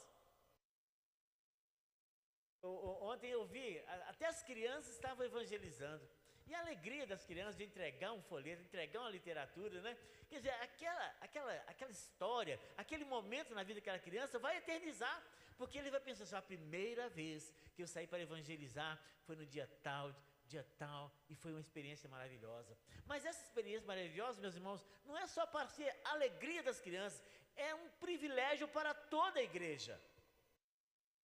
S8: Ontem eu vi, até as crianças estavam evangelizando. E a alegria das crianças de entregar um folheto, entregar uma literatura, né? Quer dizer, aquela história, aquele momento na vida daquela criança vai eternizar. Porque ele vai pensar assim, a primeira vez que eu saí para evangelizar foi no dia tal, e foi uma experiência maravilhosa. Mas essa experiência maravilhosa, meus irmãos, não é só para ser a alegria das crianças, é um privilégio para toda a igreja.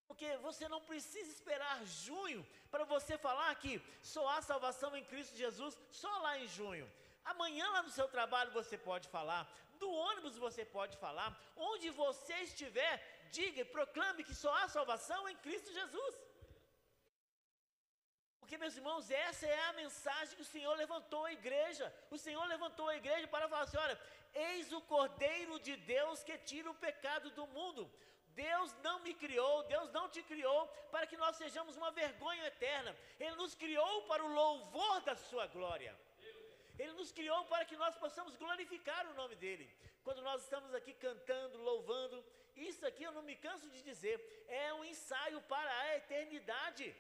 S8: Porque você não precisa esperar junho para você falar que só há salvação em Cristo Jesus, só lá em junho. Amanhã lá no seu trabalho você pode falar, do ônibus você pode falar, onde você estiver, diga e proclame que só há salvação em Cristo Jesus. Porque, meus irmãos, essa é a mensagem que o Senhor levantou a igreja. O Senhor levantou a igreja para falar assim, olha, eis o Cordeiro de Deus que tira o pecado do mundo. Deus não me criou, Deus não te criou para que nós sejamos uma vergonha eterna. Ele nos criou para o louvor da sua glória. Ele nos criou para que nós possamos glorificar o nome dEle. Quando nós estamos aqui cantando, louvando, isso aqui eu não me canso de dizer, é um ensaio para a eternidade.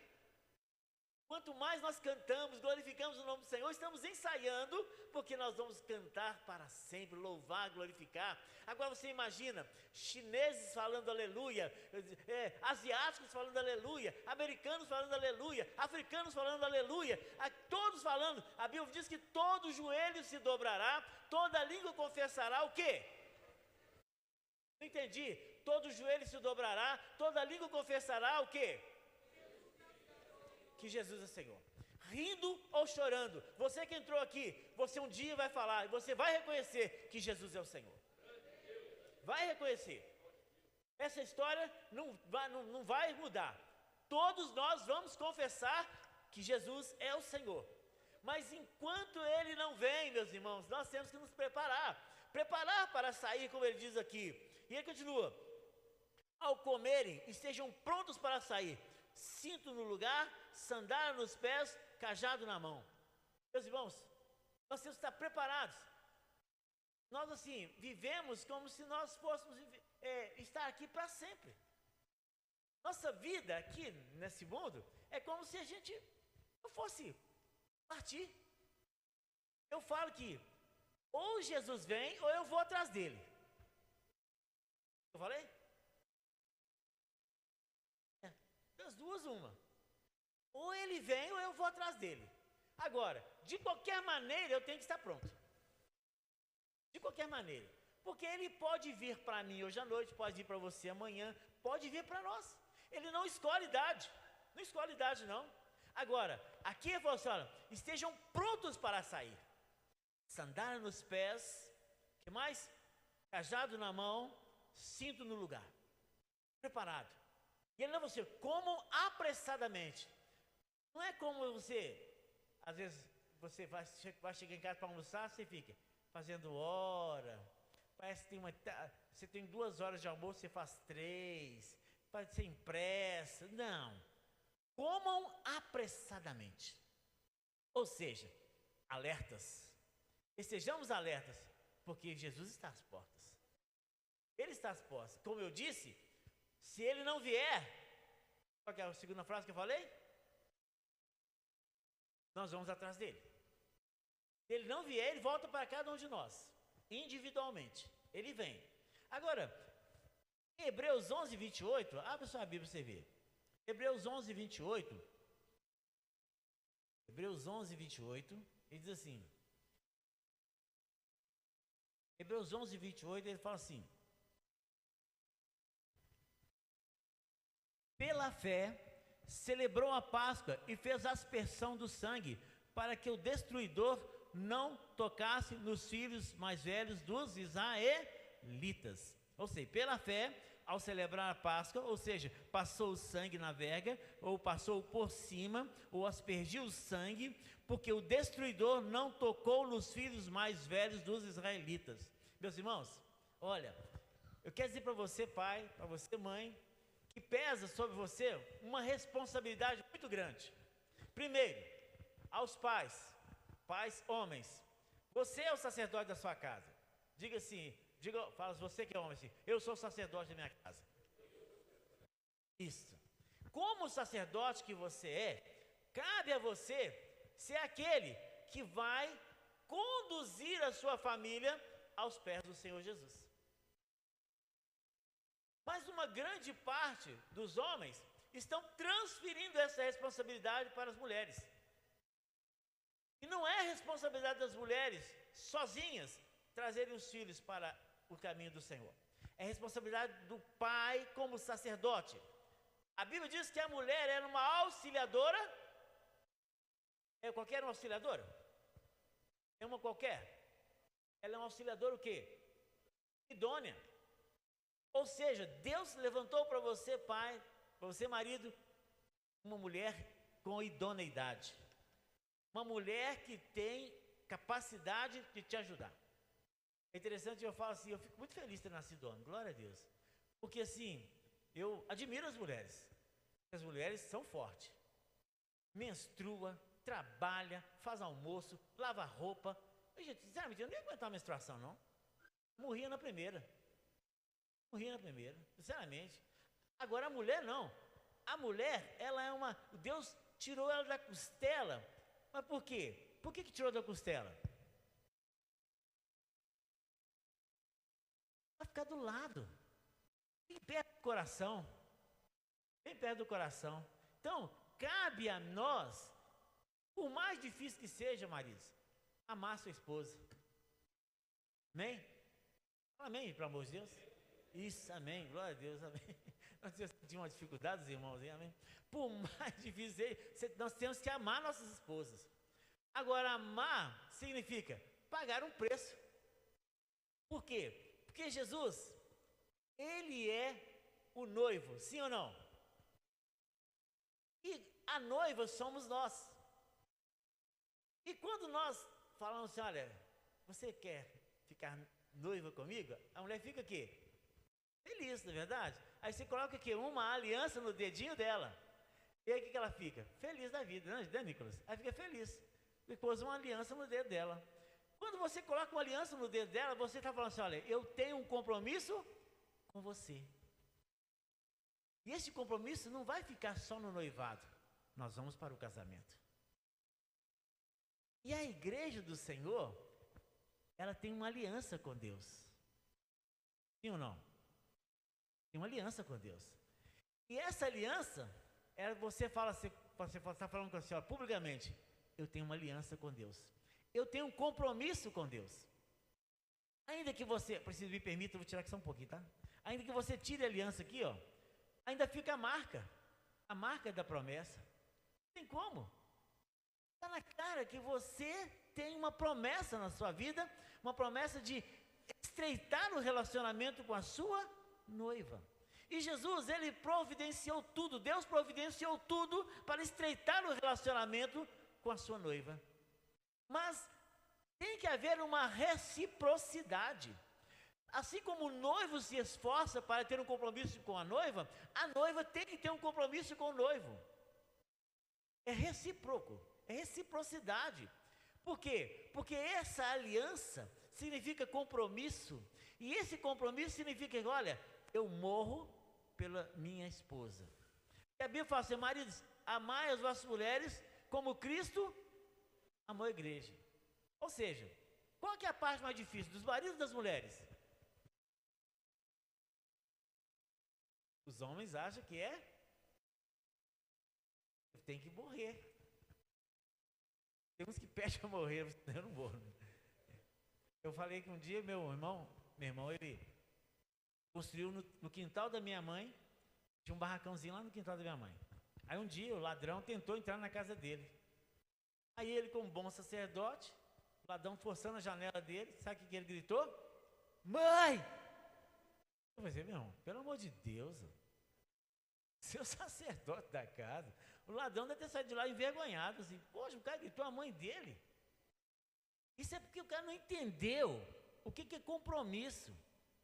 S8: Quanto mais nós cantamos, glorificamos o nome do Senhor, estamos ensaiando, porque nós vamos cantar para sempre, louvar, glorificar. Agora você imagina, chineses falando aleluia, asiáticos falando aleluia, americanos falando aleluia, africanos falando aleluia, todos falando. A Bíblia diz que todo joelho se dobrará, toda língua confessará o quê? Não entendi. Todo joelho se dobrará, toda língua confessará o quê? Que Jesus é Senhor. Rindo ou chorando, você que entrou aqui, você um dia vai falar, você vai reconhecer que Jesus é o Senhor. Vai reconhecer. Essa história não vai mudar. Todos nós vamos confessar que Jesus é o Senhor. Mas enquanto Ele não vem, meus irmãos, nós temos que nos preparar. Preparar para sair, como Ele diz aqui. E Ele continua. Ao comerem, estejam prontos para sair. Cinto no lugar, sandália nos pés, cajado na mão. Meus irmãos, nós temos que estar preparados. Nós assim, vivemos como se nós fôssemos estar aqui para sempre. Nossa vida aqui nesse mundo é como se a gente não fosse partir. Eu falo que ou Jesus vem ou eu vou atrás dele. Eu falei? Das duas, uma. Ou ele vem ou eu vou atrás dele. Agora, de qualquer maneira eu tenho que estar pronto. De qualquer maneira. Porque ele pode vir para mim hoje à noite, pode vir para você amanhã, pode vir para nós. Ele não escolhe idade. Não escolhe idade, não. Agora, aqui ele falou assim, olha, estejam prontos para sair. Sandália nos pés, que mais? Cajado na mão, cinto no lugar. Preparado. E ele não você, comam apressadamente. Não é como você, às vezes, você vai chegar em casa para almoçar, você fica fazendo hora. Parece que você tem 2 horas de almoço, você faz 3. Pode ser impressa. Não. Comam apressadamente. Ou seja, alertas. Estejamos alertas, porque Jesus está às portas. Ele está às portas. Como eu disse, se ele não vier, qual é a segunda frase que eu falei? Nós vamos atrás dele. Se ele não vier, ele volta para cada um de nós, individualmente. Ele vem. Agora, Hebreus 11, 28, abre sua Bíblia para você ver. Hebreus 11, 28. Hebreus 11, 28, ele diz assim. Hebreus 11, 28, ele fala assim. Pela fé, celebrou a Páscoa e fez aspersão do sangue, para que o destruidor não tocasse nos filhos mais velhos dos israelitas. Ou seja, pela fé, ao celebrar a Páscoa, ou seja, passou o sangue na verga, ou passou por cima, ou aspergiu o sangue, porque o destruidor não tocou nos filhos mais velhos dos israelitas. Meus irmãos, olha, eu quero dizer para você, pai, para você, mãe, que pesa sobre você uma responsabilidade muito grande. Primeiro, aos pais homens, você é o sacerdote da sua casa. Diga assim, fala você que é homem assim, eu sou o sacerdote da minha casa. Isso. Como sacerdote que você é, cabe a você ser aquele que vai conduzir a sua família aos pés do Senhor Jesus. Mas uma grande parte dos homens estão transferindo essa responsabilidade para as mulheres. E não é responsabilidade das mulheres sozinhas trazerem os filhos para o caminho do Senhor. É responsabilidade do pai como sacerdote. A Bíblia diz que a mulher era uma auxiliadora. É qualquer uma auxiliadora? É uma qualquer? Ela é uma auxiliadora o quê? Idônea. Ou seja, Deus levantou para você, pai, para você, marido, uma mulher com idoneidade. Uma mulher que tem capacidade de te ajudar. É interessante, eu falo assim, eu fico muito feliz de ter nascido homem, glória a Deus. Porque assim, eu admiro as mulheres. As mulheres são fortes. Menstrua, trabalha, faz almoço, lava roupa. Gente, sinceramente, eu não ia aguentar a menstruação, não. Morria na primeira. Sinceramente. Agora a mulher não. A mulher, ela é uma... Deus tirou ela da costela. Mas por quê? Por que tirou da costela? Para ficar do lado. Bem perto do coração. Bem perto do coração. Então, cabe a nós, por mais difícil que seja, maridos, amar sua esposa. Amém? Fala amém, pelo amor de Deus. Isso, amém, glória a Deus, amém. Nós tínhamos dificuldades, irmãos, amém. Por mais difícil seja, nós temos que amar nossas esposas. Agora, amar significa pagar um preço. Por quê? Porque Jesus, Ele é o noivo, sim ou não? E a noiva somos nós. E quando nós falamos assim, olha, você quer ficar noiva comigo? A mulher fica o quê? Feliz, não é verdade? Aí você coloca o quê? Uma aliança no dedinho dela. E aí o que ela fica? Feliz da vida, né, Nicolas? Aí fica feliz. E pôs uma aliança no dedo dela. Quando você coloca uma aliança no dedo dela, você está falando assim, olha, eu tenho um compromisso com você. E esse compromisso não vai ficar só no noivado. Nós vamos para o casamento. E a igreja do Senhor, ela tem uma aliança com Deus. Sim ou não? Tem uma aliança com Deus. E essa aliança, você fala assim, você está falando com a senhora publicamente, eu tenho uma aliança com Deus. Eu tenho um compromisso com Deus. Ainda que você, preciso me permita, eu vou tirar aqui só um pouquinho, tá? Ainda que você tire a aliança aqui, ó, ainda fica a marca da promessa. Não tem como. Está na cara que você tem uma promessa na sua vida, uma promessa de estreitar o relacionamento com a sua noiva. E Jesus, ele providenciou tudo, Deus providenciou tudo para estreitar o relacionamento com a sua noiva. Mas tem que haver uma reciprocidade. Assim como o noivo se esforça para ter um compromisso com a noiva tem que ter um compromisso com o noivo. É recíproco, é reciprocidade. Por quê? Porque essa aliança significa compromisso, e esse compromisso significa, olha, eu morro pela minha esposa. E a Bíblia fala assim, maridos, amai as vossas mulheres como Cristo amou a igreja. Ou seja, qual que é a parte mais difícil, dos maridos ou das mulheres? Os homens acham que tem que morrer. Tem uns que pedem a morrer, eu não vou. Eu falei que um dia meu irmão, ele construiu no quintal da minha mãe, tinha um barracãozinho lá no quintal da minha mãe. Aí um dia o ladrão tentou entrar na casa dele. Aí ele, como bom sacerdote, o ladrão forçando a janela dele, sabe o que ele gritou? Mãe! Eu falei, meu irmão, pelo amor de Deus, seu sacerdote da casa, o ladrão deve ter saído de lá envergonhado, assim, poxa, o cara gritou a mãe dele. Isso é porque o cara não entendeu o que é compromisso.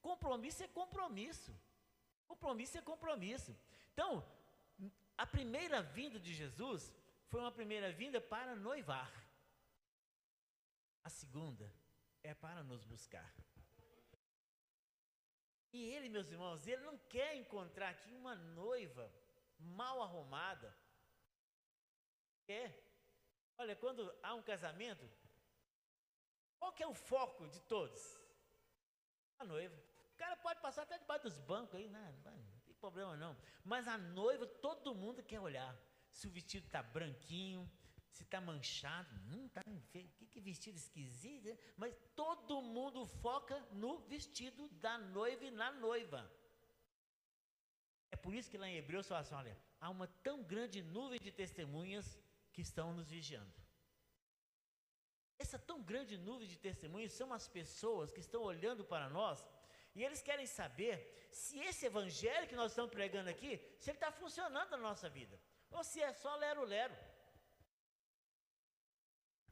S8: Compromisso é compromisso. Compromisso é compromisso. Então, a primeira vinda de Jesus foi uma primeira vinda para noivar. A segunda é para nos buscar. E ele, meus irmãos, ele não quer encontrar aqui uma noiva mal arrumada. Olha, quando há um casamento, qual que é o foco de todos? A noiva. O cara pode passar até debaixo dos bancos aí, não tem problema não. Mas a noiva, todo mundo quer olhar. Se o vestido está branquinho, se está manchado, está feio, que vestido esquisito, né? Mas todo mundo foca no vestido da noiva e na noiva. É por isso que lá em Hebreus fala assim, olha, há uma tão grande nuvem de testemunhas que estão nos vigiando. Essa tão grande nuvem de testemunhas são as pessoas que estão olhando para nós e eles querem saber se esse evangelho que nós estamos pregando aqui, se ele está funcionando na nossa vida, ou se é só lero-lero.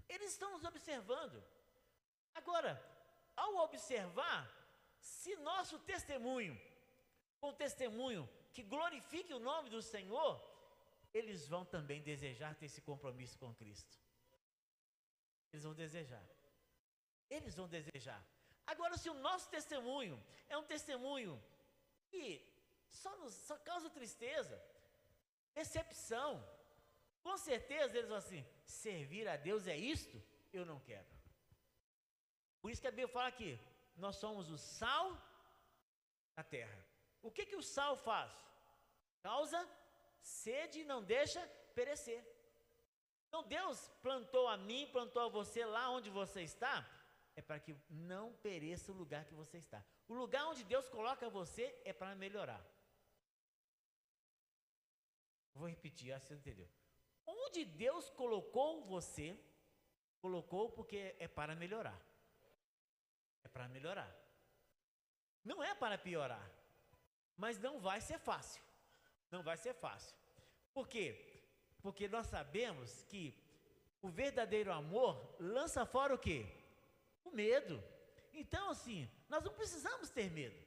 S8: Eles estão nos observando. Agora, ao observar, se nosso testemunho, um testemunho que glorifique o nome do Senhor, eles vão também desejar ter esse compromisso com Cristo. Eles vão desejar. Eles vão desejar. Agora, se o nosso testemunho é um testemunho que só causa tristeza, decepção, com certeza eles vão assim, servir a Deus é isto? Eu não quero. Por isso que a Bíblia fala aqui, nós somos o sal da terra. O que o sal faz? Causa sede e não deixa perecer. Então Deus plantou a mim, plantou a você lá onde você está, é para que não pereça o lugar que você está. O lugar onde Deus coloca você é para melhorar. Vou repetir, acho que você entendeu. Onde Deus colocou você, colocou porque é para melhorar. É para melhorar. Não é para piorar. Mas não vai ser fácil. Não vai ser fácil. Por quê? Porque nós sabemos que o verdadeiro amor lança fora o quê? O medo. Então, assim, nós não precisamos ter medo.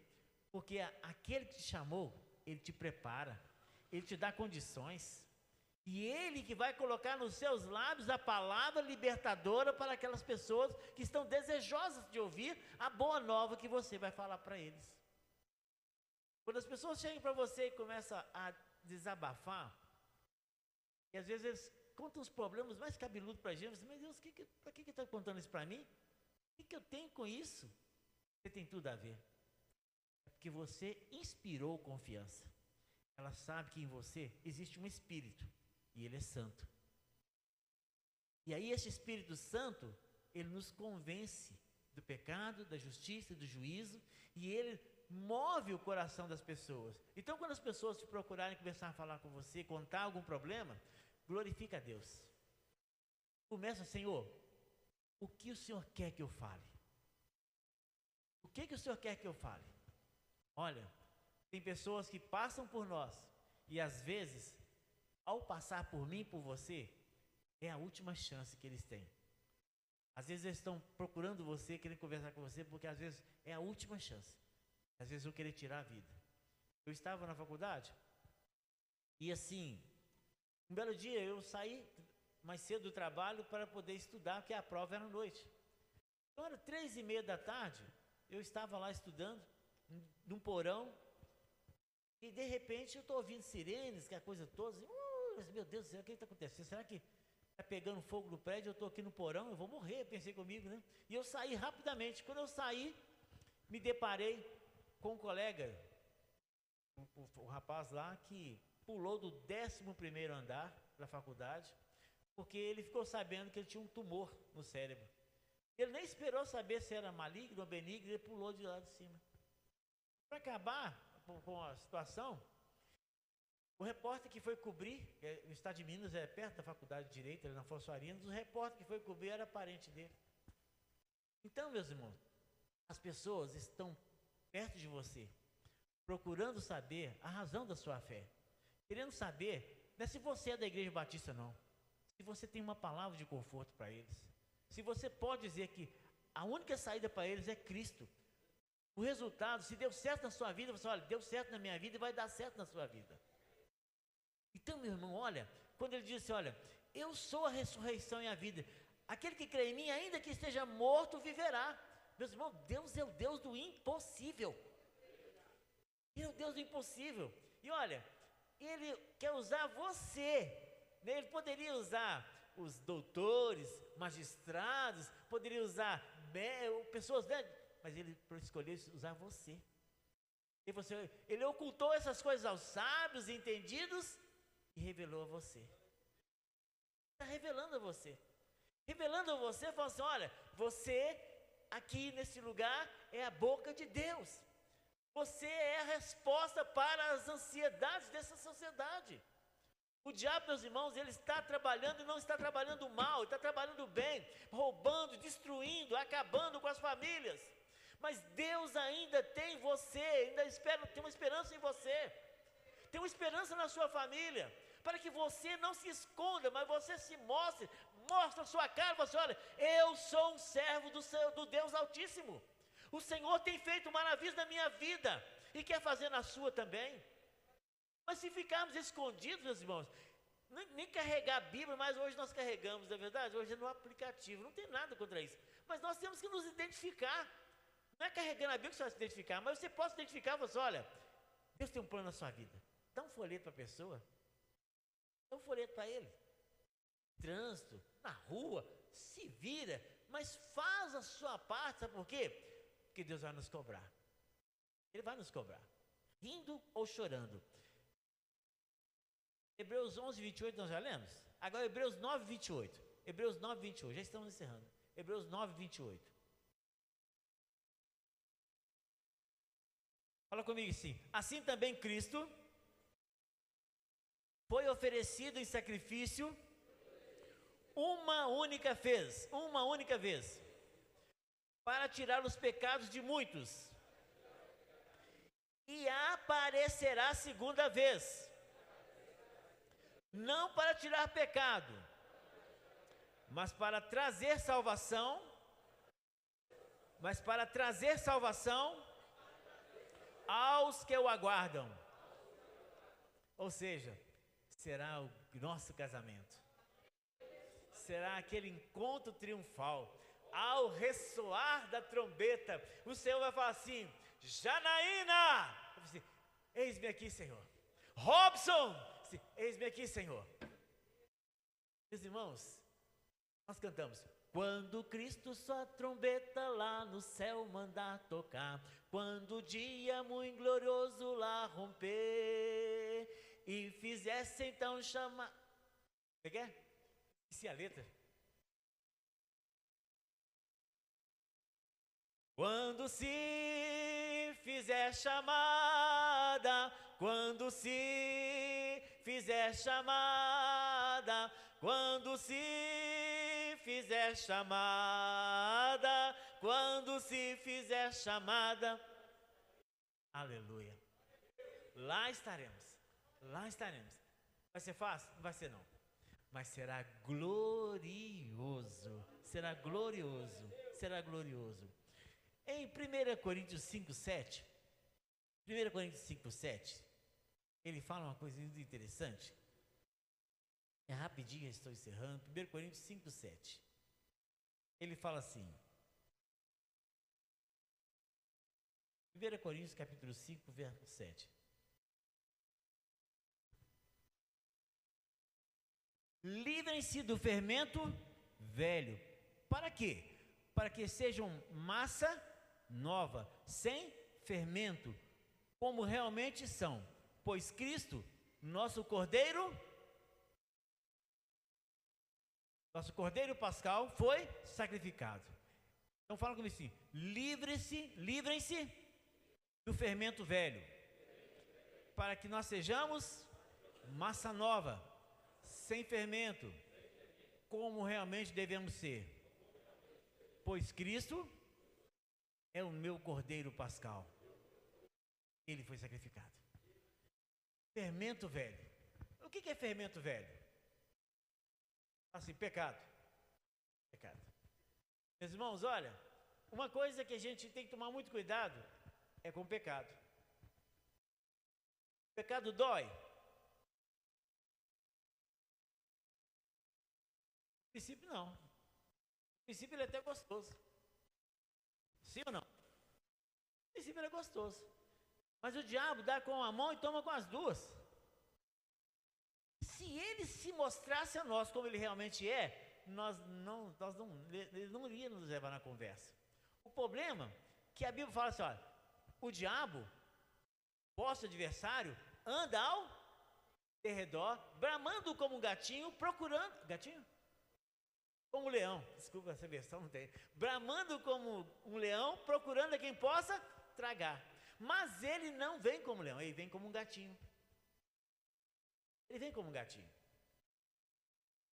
S8: Porque aquele que te chamou, ele te prepara. Ele te dá condições. E ele que vai colocar nos seus lábios a palavra libertadora para aquelas pessoas que estão desejosas de ouvir a boa nova que você vai falar para eles. Quando as pessoas chegam para você e começam a desabafar, e às vezes eles contam os problemas mais cabeludos para a gente, mas Deus, para que está contando isso para mim? O que eu tenho com isso? Você tem tudo a ver. É porque você inspirou confiança. Ela sabe que em você existe um Espírito. E Ele é santo. E aí esse Espírito Santo, ele nos convence do pecado, da justiça, do juízo, e Ele move o coração das pessoas. Então, quando as pessoas te procurarem conversar, falar com você, contar algum problema, glorifica a Deus. Começa, Senhor, o que o Senhor quer que eu fale? O que o Senhor quer que eu fale? Olha, tem pessoas que passam por nós, e às vezes, ao passar por mim e por você, é a última chance que eles têm. Às vezes eles estão procurando você, querendo conversar com você, porque às vezes é a última chance. Às vezes vão querer tirar a vida. Eu estava na faculdade, e assim, um belo dia eu saí mais cedo do trabalho para poder estudar, porque a prova era à noite. Então era 3:30 da tarde, eu estava lá estudando, num porão, e de repente eu estou ouvindo sirenes, que é a coisa toda, assim, meu Deus do céu, o que está acontecendo? Será que está pegando fogo no prédio, eu estou aqui no porão, eu vou morrer, pensei comigo, né? E eu saí rapidamente. Quando eu saí, me deparei com um colega, o rapaz lá, que pulou do 11º andar da faculdade, porque ele ficou sabendo que ele tinha um tumor no cérebro. Ele nem esperou saber se era maligno ou benigno, ele pulou de lá de cima. Para acabar com a situação, o repórter que foi cobrir, o estado de Minas é perto da faculdade de Direito, ali na Afonso Arinos, o repórter que foi cobrir era parente dele. Então, meus irmãos, as pessoas estão perto de você, procurando saber a razão da sua fé, querendo saber, não é se você é da Igreja Batista, não, se você tem uma palavra de conforto para eles, se você pode dizer que a única saída para eles é Cristo. O resultado, se deu certo na sua vida, você olha, deu certo na minha vida e vai dar certo na sua vida. Então, meu irmão, olha, quando ele disse, olha, eu sou a ressurreição e a vida, aquele que crê em mim, ainda que esteja morto, viverá. Meus irmãos, Deus é o Deus do impossível. Ele é o Deus do impossível. E olha, Ele quer usar você, né? Ele poderia usar os doutores, magistrados, poderia usar pessoas, né? Mas Ele escolheu usar você. Ele ocultou essas coisas aos sábios e entendidos e revelou a você. Está revelando a você. Revelando a você, falando assim, olha, você aqui nesse lugar é a boca de Deus. Você é a resposta para as ansiedades dessa sociedade. O diabo, meus irmãos, ele está trabalhando e não está trabalhando mal, ele está trabalhando bem, roubando, destruindo, acabando com as famílias. Mas Deus ainda tem você, tem uma esperança em você, tem uma esperança na sua família, para que você não se esconda, mas você se mostre a sua cara, você olha, eu sou um servo do Deus Altíssimo, o Senhor tem feito maravilhas na minha vida, e quer fazer na sua também. Mas se ficarmos escondidos, meus irmãos, nem carregar a Bíblia, mas hoje nós carregamos, não é verdade? Hoje é no aplicativo, não tem nada contra isso, mas nós temos que nos identificar. Não é carregando a Bíblia que você vai se identificar, mas você pode se identificar e falar assim, olha, Deus tem um plano na sua vida. Dá um folheto para a pessoa, dá um folheto para ele. Trânsito, na rua, se vira, mas faz a sua parte, sabe por quê? Porque Deus vai nos cobrar. Ele vai nos cobrar, rindo ou chorando. Hebreus 11, 28, nós já lemos? Agora Hebreus 9, 28. Hebreus 9, 28, já estamos encerrando. Hebreus 9, 28. Fala comigo assim, assim também Cristo foi oferecido em sacrifício uma única vez, para tirar os pecados de muitos, e aparecerá segunda vez, não para tirar pecado, mas para trazer salvação, aos que o aguardam. Ou seja, será o nosso casamento. Será aquele encontro triunfal. Ao ressoar da trombeta, o Senhor vai falar assim, Janaína, assim, eis-me aqui, Senhor. Robson, assim, eis-me aqui, Senhor. Meus irmãos, nós cantamos, quando Cristo sua trombeta lá no céu mandar tocar, quando o dia muito glorioso lá romper, e fizesse então chamar... O que é? Esqueci a letra. Quando se fizer chamada, quando se fizer chamada, quando se fizer chamada, quando se fizer chamada, aleluia. Lá estaremos, lá estaremos. Vai ser fácil? Não vai ser não. Mas será glorioso, será glorioso, será glorioso. Em 1 Coríntios 5:7, 1 Coríntios 5:7, ele fala uma coisa muito interessante. É rapidinho, estou encerrando. 1 Coríntios 5:7. Ele fala assim. 1 Coríntios capítulo 5, verso 7. Livrem-se do fermento velho. Para quê? Para que sejam massa nova, sem fermento, como realmente são. Pois Cristo, nosso Cordeiro pascal, foi sacrificado. Então fala comigo assim: livrem-se do fermento velho, para que nós sejamos massa nova, sem fermento, como realmente devemos ser. Pois Cristo é o meu Cordeiro pascal. Ele foi sacrificado. Fermento velho. O que é fermento velho? Assim, pecado. Pecado. Meus irmãos, olha, uma coisa que a gente tem que tomar muito cuidado é com o pecado. O pecado dói. No princípio, não. No princípio, ele é até gostoso. Sim ou não? No princípio, ele é gostoso. Mas o diabo dá com a mão e toma com as duas. Se ele se mostrasse a nós como ele realmente é, ele não iria nos levar na conversa. O problema é que a Bíblia fala assim, olha, o diabo, vosso adversário, anda ao derredor, bramando como um gatinho, procurando... Gatinho? Como um leão. Desculpa, essa versão não tem. Bramando como um leão, procurando a quem possa tragar. Mas ele não vem como leão, ele vem como um gatinho. Ele vem como um gatinho.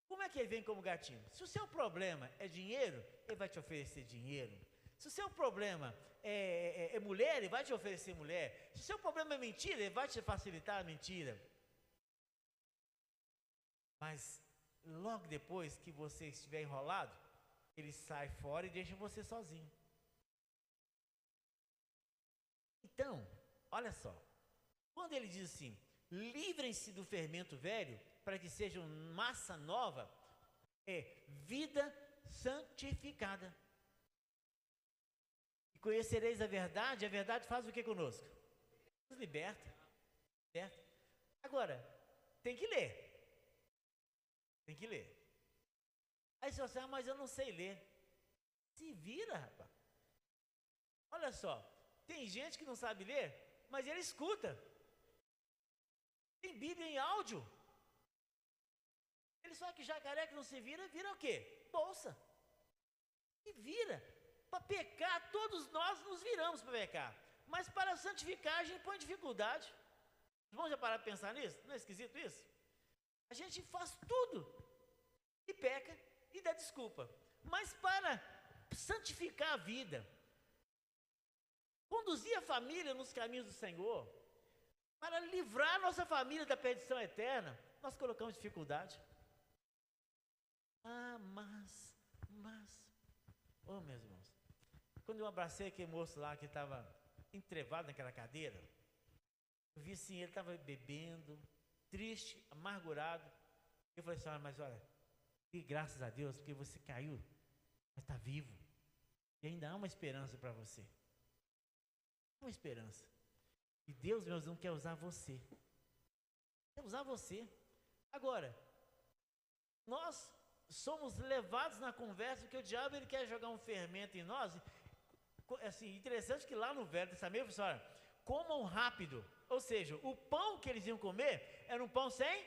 S8: Como é que ele vem como gatinho? Se o seu problema é dinheiro, ele vai te oferecer dinheiro. Se o seu problema é mulher, ele vai te oferecer mulher. Se o seu problema é mentira, ele vai te facilitar a mentira. Mas logo depois que você estiver enrolado, ele sai fora e deixa você sozinho. Então, olha só, quando ele diz assim, livrem-se do fermento velho, para que sejam massa nova, é vida santificada. E conhecereis a verdade faz o que conosco? Nos liberta, certo? Agora, tem que ler. Tem que ler. Aí você fala, mas eu não sei ler. Se vira, rapaz. Olha só, tem gente que não sabe ler, mas ele escuta. Tem Bíblia em áudio. Ele só que jacaré que não se vira, vira o quê? Bolsa. Se vira. Para pecar, todos nós nos viramos para pecar. Mas para a santificagem põe dificuldade. Vamos já parar para pensar nisso? Não é esquisito isso? A gente faz tudo e peca e dá desculpa. Mas para santificar a vida, conduzir a família nos caminhos do Senhor, para livrar nossa família da perdição eterna, nós colocamos dificuldade. Oh, meus irmãos, quando eu abracei aquele moço lá que estava entrevado naquela cadeira, eu vi assim, ele estava bebendo, triste, amargurado. Eu falei assim, mas olha, e graças a Deus, porque você caiu, mas está vivo. E ainda há uma esperança para você. Há uma esperança. E Deus, meus irmãos, quer usar você. Quer usar você. Agora, nós somos levados na conversa, porque o diabo ele quer jogar um fermento em nós. Assim, interessante que lá no Velho Testamento, olha, comam rápido. Ou seja, o pão que eles iam comer era um pão sem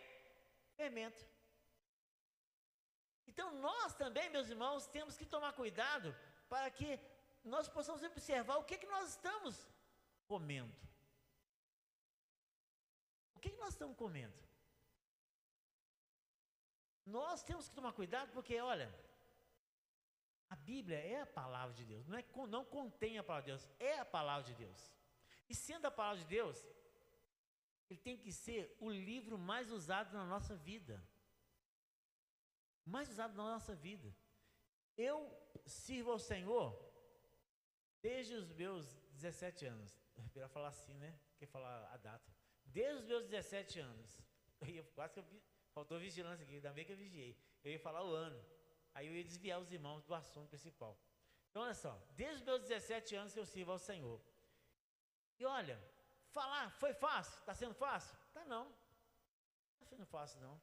S8: fermento. Então nós também, meus irmãos, temos que tomar cuidado para que nós possamos observar o que nós estamos comendo. O que nós estamos comendo? Nós temos que tomar cuidado porque, olha, a Bíblia é a palavra de Deus, não contém a palavra de Deus, é a palavra de Deus. E sendo a palavra de Deus, ele tem que ser o livro mais usado na nossa vida. Mais usado na nossa vida. Eu sirvo ao Senhor desde os meus 17 anos. Para falar assim, né? Quer falar a data. Desde os meus 17 anos. Quase que faltou vigilância aqui, ainda bem que eu vigiei. Eu ia falar o ano. Aí eu ia desviar os irmãos do assunto principal. Então, olha só. Desde os meus 17 anos que eu sirvo ao Senhor. E olha, falar foi fácil? Está sendo fácil? Tá não. Não está sendo fácil não.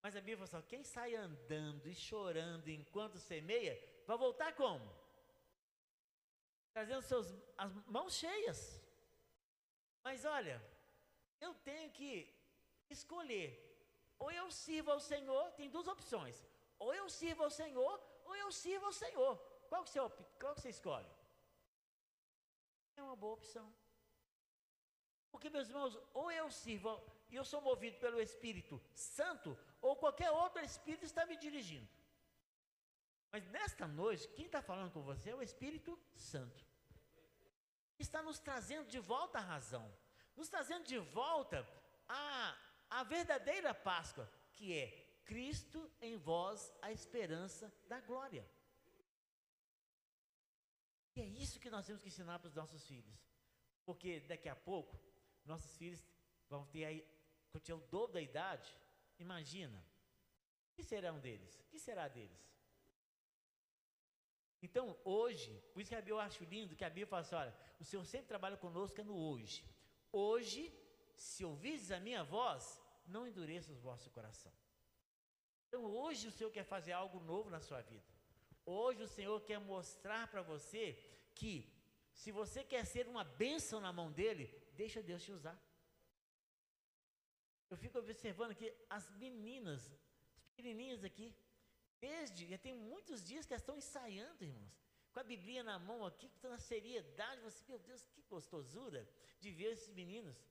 S8: Mas a Bíblia fala assim, quem sai andando e chorando enquanto semeia, vai voltar como? Trazendo as mãos cheias. Mas olha, eu tenho que escolher. Ou eu sirvo ao Senhor, tem duas opções. Ou eu sirvo ao Senhor, ou eu sirvo ao Senhor. Qual que você escolhe? É uma boa opção. Porque, meus irmãos, ou eu sirvo e eu sou movido pelo Espírito Santo, ou qualquer outro Espírito está me dirigindo. Mas nesta noite, quem está falando com você é o Espírito Santo. Está nos trazendo de volta a razão, nos trazendo de volta a verdadeira Páscoa, que é Cristo em vós, a esperança da glória. E é isso que nós temos que ensinar para os nossos filhos. Porque daqui a pouco, nossos filhos vão ter aí, quando tiver o dobro da idade, imagina, o que será deles? O que será deles? Então, hoje, por isso que a Bíblia eu acho lindo, que a Bíblia fala assim, olha, o Senhor sempre trabalha conosco no hoje. Hoje, se ouvirdes a minha voz, não endureça o vosso coração. Então, hoje o Senhor quer fazer algo novo na sua vida. Hoje o Senhor quer mostrar para você que, se você quer ser uma bênção na mão dEle, deixa Deus te usar. Eu fico observando que as meninas, as pequenininhas aqui, já tem muitos dias que elas estão ensaiando, irmãos, com a Bíblia na mão aqui, com toda a seriedade. Você, meu Deus, que gostosura de ver esses meninos.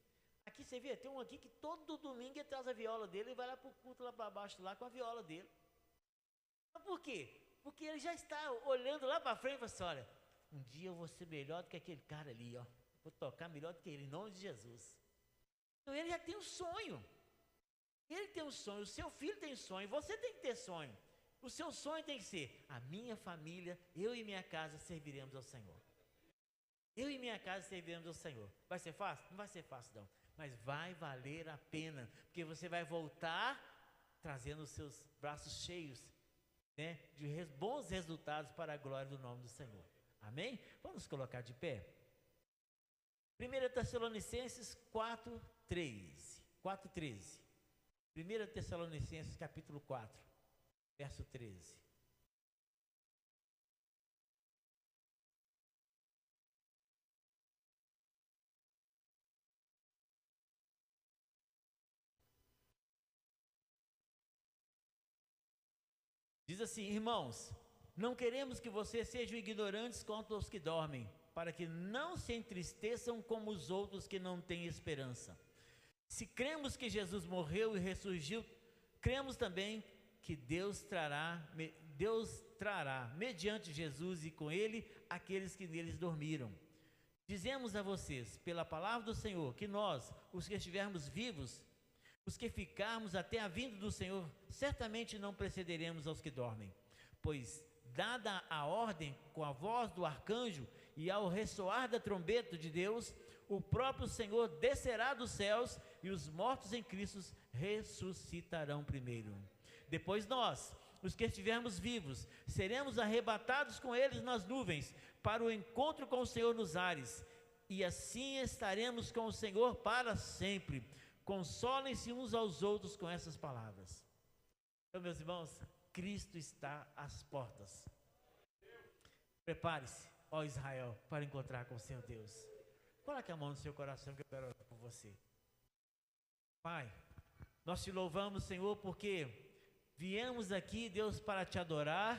S8: Aqui você vê, tem um aqui que todo domingo ele traz a viola dele e vai lá para o culto, lá para baixo, lá com a viola dele. Mas por quê? Porque ele já está olhando lá para frente e fala assim, olha, um dia eu vou ser melhor do que aquele cara ali, ó. Vou tocar melhor do que ele, em nome de Jesus. Então ele já tem um sonho. Ele tem um sonho, o seu filho tem sonho, você tem que ter sonho. O seu sonho tem que ser, a minha família, eu e minha casa serviremos ao Senhor. Eu e minha casa serviremos ao Senhor. Vai ser fácil? Não vai ser fácil não. Mas vai valer a pena, porque você vai voltar trazendo os seus braços cheios, né, de bons resultados para a glória do nome do Senhor. Amém? Vamos nos colocar de pé. 1 Tessalonicenses 4:13. 4:13. 1 Tessalonicenses capítulo 4, verso 13. Diz assim, irmãos, não queremos que vocês sejam ignorantes quanto aos que dormem, para que não se entristeçam como os outros que não têm esperança. Se cremos que Jesus morreu e ressurgiu, cremos também que Deus trará, mediante Jesus e com Ele, aqueles que neles dormiram. Dizemos a vocês, pela palavra do Senhor, que nós, os que estivermos vivos, os que ficarmos até a vinda do Senhor, certamente não precederemos aos que dormem. Pois, dada a ordem com a voz do arcanjo e ao ressoar da trombeta de Deus, o próprio Senhor descerá dos céus e os mortos em Cristo ressuscitarão primeiro. Depois nós, os que estivermos vivos, seremos arrebatados com eles nas nuvens, para o encontro com o Senhor nos ares, e assim estaremos com o Senhor para sempre. Consolem-se uns aos outros com essas palavras. Então, meus irmãos, Cristo está às portas. Prepare-se, ó Israel, para encontrar com o seu Deus. Coloque a mão no seu coração que eu quero orar por você. Pai, nós te louvamos, Senhor, porque viemos aqui, Deus, para te adorar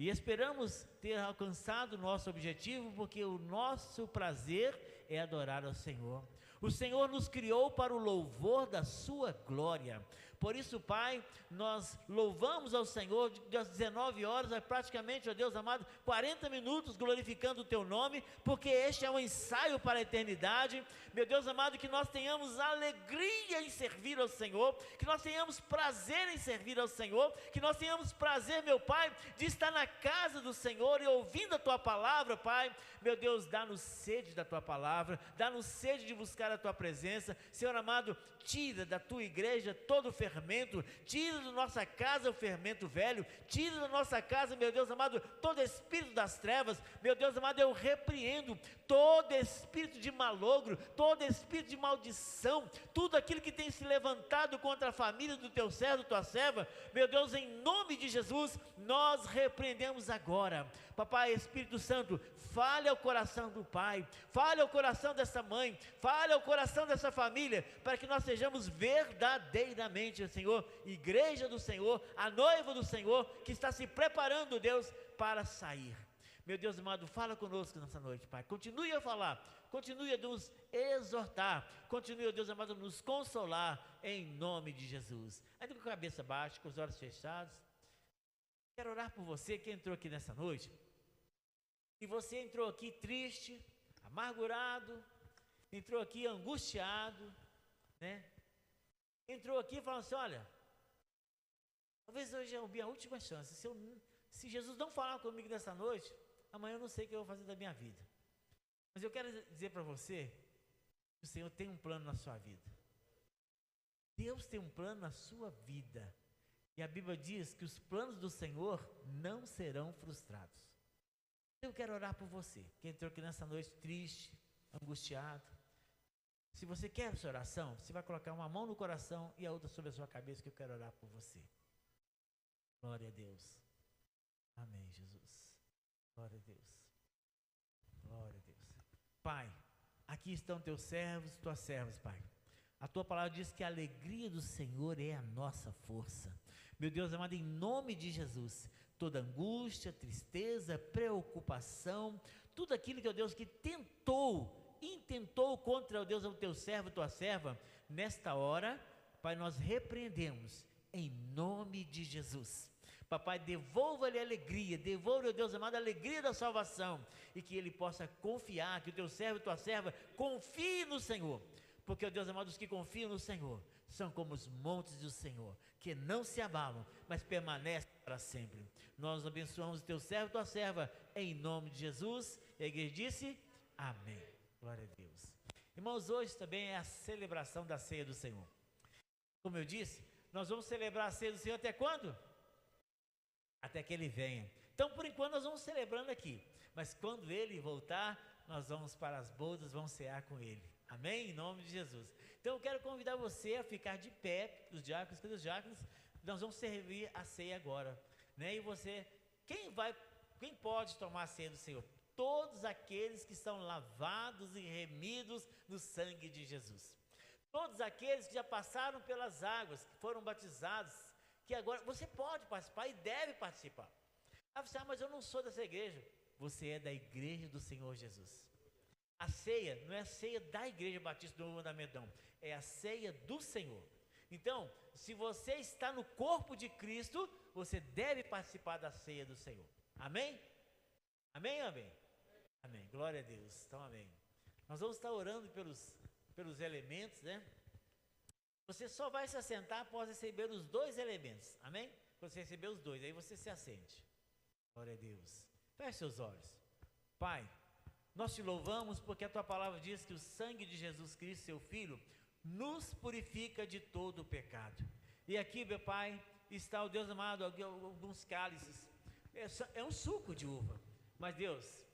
S8: E esperamos ter alcançado o nosso objetivo, porque o nosso prazer é adorar ao Senhor. O Senhor nos criou para o louvor da sua glória. Por isso, Pai, nós louvamos ao Senhor das 19 horas, praticamente, ó Deus amado, 40 minutos glorificando o Teu nome, porque este é um ensaio para a eternidade. Meu Deus amado, que nós tenhamos alegria em servir ao Senhor, que nós tenhamos prazer em servir ao Senhor, que nós tenhamos prazer, meu Pai, de estar na casa do Senhor e ouvindo a Tua palavra, Pai. Meu Deus, dá-nos sede da Tua palavra, dá-nos sede de buscar a Tua presença. Senhor amado, tira da Tua igreja todo o fermento, tira da nossa casa o fermento velho, tira da nossa casa, meu Deus amado, todo espírito das trevas. Meu Deus amado, eu repreendo todo espírito de malogro, todo espírito de maldição, tudo aquilo que tem se levantado contra a família do Teu servo, Tua serva. Meu Deus, em nome de Jesus, nós repreendemos agora. Papai, Espírito Santo, fale ao coração do pai, fale ao coração dessa mãe, fale ao coração dessa família, para que nós sejamos verdadeiramente, Senhor, igreja do Senhor, a noiva do Senhor, que está se preparando, Deus, para sair. Meu Deus amado, fala conosco nessa noite, Pai. Continue a falar, continue a nos exortar, continue, Deus amado, a nos consolar, em nome de Jesus. Ainda com a cabeça baixa, com os olhos fechados. Quero orar por você que entrou aqui nessa noite. E você entrou aqui triste, amargurado, entrou aqui angustiado, né? Entrou aqui falando assim, olha, talvez hoje é a minha última chance. Se Jesus não falar comigo nessa noite, amanhã eu não sei o que eu vou fazer da minha vida. Mas eu quero dizer para você que o Senhor tem um plano na sua vida. Deus tem um plano na sua vida. E a Bíblia diz que os planos do Senhor não serão frustrados. Eu quero orar por você, que entrou aqui nessa noite triste, angustiado. Se você quer essa oração, você vai colocar uma mão no coração e a outra sobre a sua cabeça, que eu quero orar por você. Glória a Deus. Amém, Jesus. Glória a Deus. Glória a Deus. Pai, aqui estão teus servos, tuas servas, Pai. A tua palavra diz que a alegria do Senhor é a nossa força. Meu Deus amado, em nome de Jesus, toda angústia, tristeza, preocupação, tudo aquilo que, ó Deus, que intentou contra, ó Deus, o teu servo, tua serva, nesta hora, Pai, nós repreendemos em nome de Jesus. Papai, devolva-lhe a alegria, devolva, ó Deus amado, a alegria da salvação, e que ele possa confiar, que o teu servo e tua serva confie no Senhor. Porque, ó Deus amado, os que confiam no Senhor são como os montes do Senhor, que não se abalam, mas permanecem para sempre. Nós abençoamos o teu servo e tua serva, em nome de Jesus. E a igreja disse, amém. Glória a Deus. Irmãos, hoje também é a celebração da ceia do Senhor. Como eu disse, nós vamos celebrar a ceia do Senhor até quando? Até que Ele venha. Então, por enquanto, nós vamos celebrando aqui. Mas quando Ele voltar, nós vamos para as bodas, vamos cear com Ele. Amém? Em nome de Jesus. Então eu quero convidar você a ficar de pé, os diáconos, cadê os diáconos? Nós vamos servir a ceia agora, né? E você, quem pode tomar a ceia do Senhor? Todos aqueles que são lavados e remidos no sangue de Jesus. Todos aqueles que já passaram pelas águas, que foram batizados, que agora, você pode participar e deve participar. Ah, você, mas eu não sou dessa igreja. Você é da igreja do Senhor Jesus. A ceia não é a ceia da Igreja Batista do Novo Mandamento, não. É a ceia do Senhor. Então, se você está no corpo de Cristo, você deve participar da ceia do Senhor. Amém? Amém ou amém? Amém. Glória a Deus. Então, amém. Nós vamos estar orando pelos elementos, né? Você só vai se assentar após receber os dois elementos. Amém? Quando você receber os dois, aí você se assente. Glória a Deus. Feche seus olhos. Pai, nós te louvamos porque a tua palavra diz que o sangue de Jesus Cristo, seu Filho, nos purifica de todo o pecado. E aqui, meu Pai, está o Deus amado, alguns cálices. É um suco de uva. Mas Deus,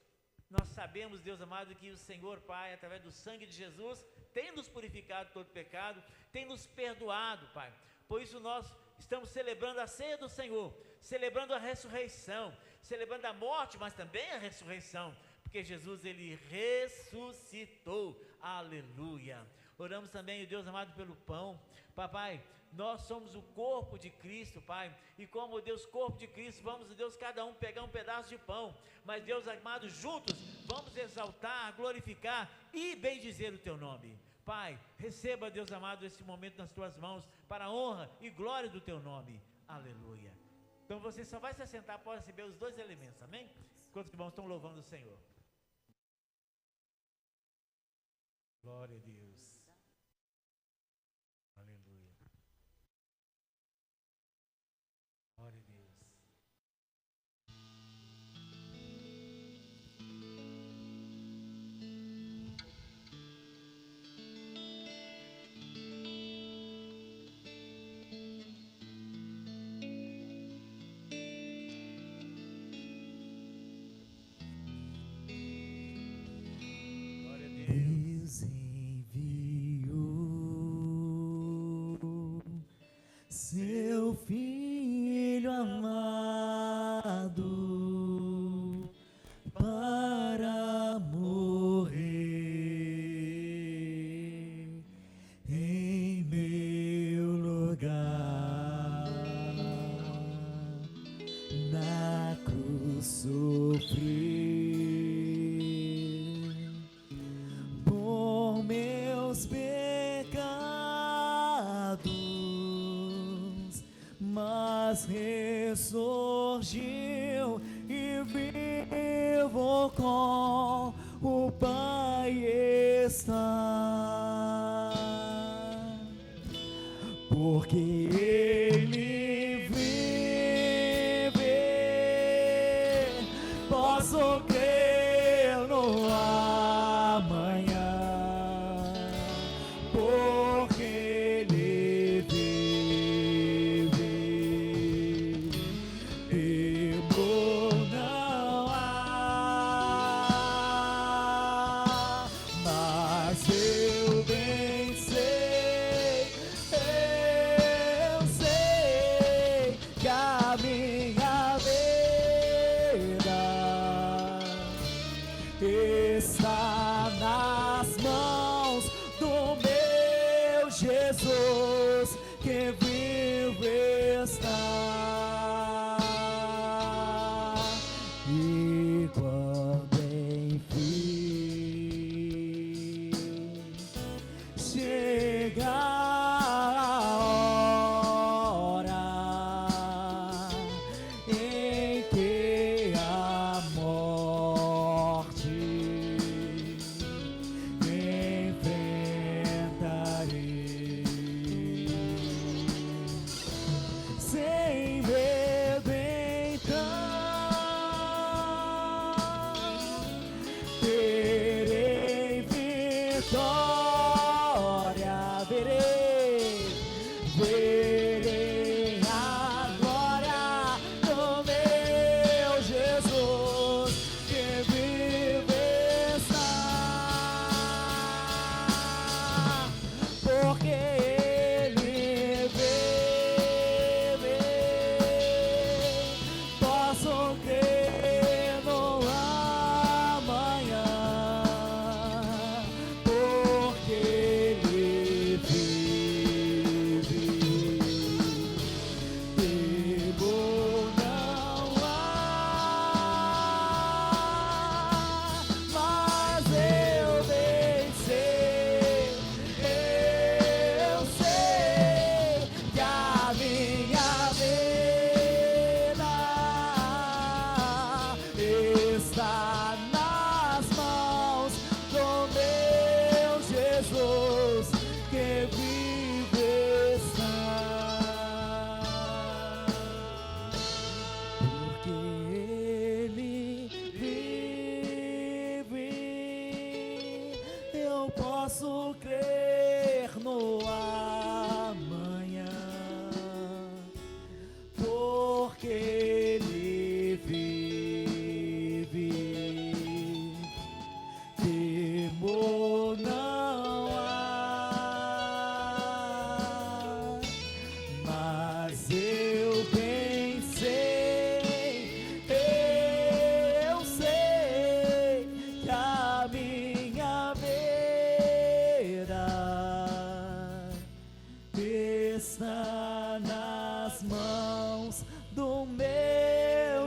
S8: nós sabemos, Deus amado, que o Senhor, Pai, através do sangue de Jesus, tem nos purificado de todo o pecado, tem nos perdoado, Pai. Por isso nós estamos celebrando a ceia do Senhor, celebrando a ressurreição, celebrando a morte, mas também a ressurreição. Porque Jesus, Ele ressuscitou, aleluia. Oramos também, Deus amado, pelo pão. Papai, nós somos o corpo de Cristo, Pai, e como, Deus, corpo de Cristo, vamos, Deus, cada um pegar um pedaço de pão, mas, Deus amado, juntos, vamos exaltar, glorificar e bendizer o Teu nome. Pai, receba, Deus amado, esse momento nas Tuas mãos, para a honra e glória do Teu nome. Aleluia. Então você só vai se assentar após receber os dois elementos, amém? Enquanto os irmãos estão louvando o Senhor. Glória a Deus. Aleluia. Glória a Deus.
S1: Deus enviou seu Filho amado para morrer em meu lugar, na cruz sofrer por meus pecados, mas ressurgiu e vivo com o Pai está, porque Ele vive, posso crer no amanhã, porque Ele vive, temor não há, mas eu bem sei que a minha vida está nas mãos do meu Jesus, que vive está. E quando enfim chega a hora em que a morte enfrentarei, sem medo então terei vitória, verei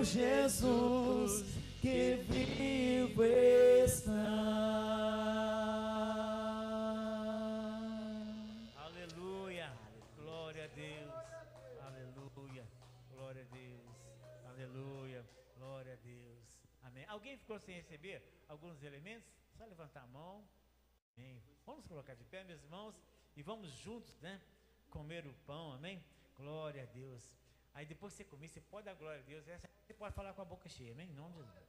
S1: meu Jesus, que vivo está.
S8: Aleluia, glória a Deus, aleluia, glória a Deus, aleluia, glória a Deus, amém. Alguém ficou sem receber alguns elementos? Só levantar a mão, amém. Vamos colocar de pé, meus irmãos, e vamos juntos, né, comer o pão, amém. Glória a Deus. Aí depois que você comer, você pode dar glória a Deus. Essa você pode falar com a boca cheia, amém? Em nome de Jesus.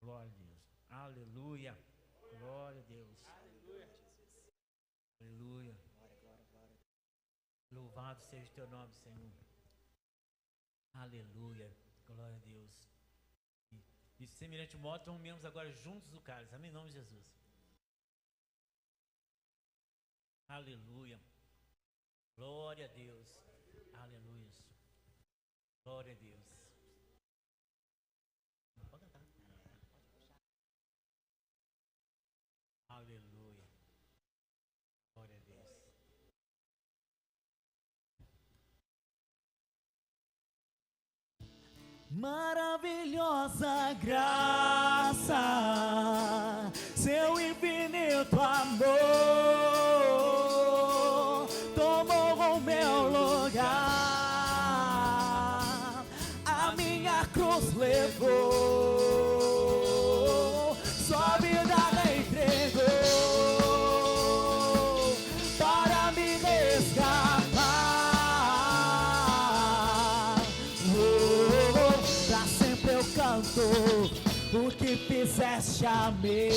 S8: Glória a Deus. Aleluia. Glória a Deus. Aleluia, Jesus. Aleluia. Glória, glória, glória. Louvado seja o teu nome, Senhor. Aleluia. Glória a Deus. E semelhante modo, tomemos agora juntos o cálice. Amém? Em nome de Jesus. Aleluia. Glória a Deus. Aleluia. Glória a Deus. Pode cantar. Aleluia. Glória a Deus.
S1: Maravilhosa graça, seu infinito amor tomou o meu lugar, a minha cruz levou, sua vida me entregou para me resgatar. Pra sempre eu canto o que fizeste a mim.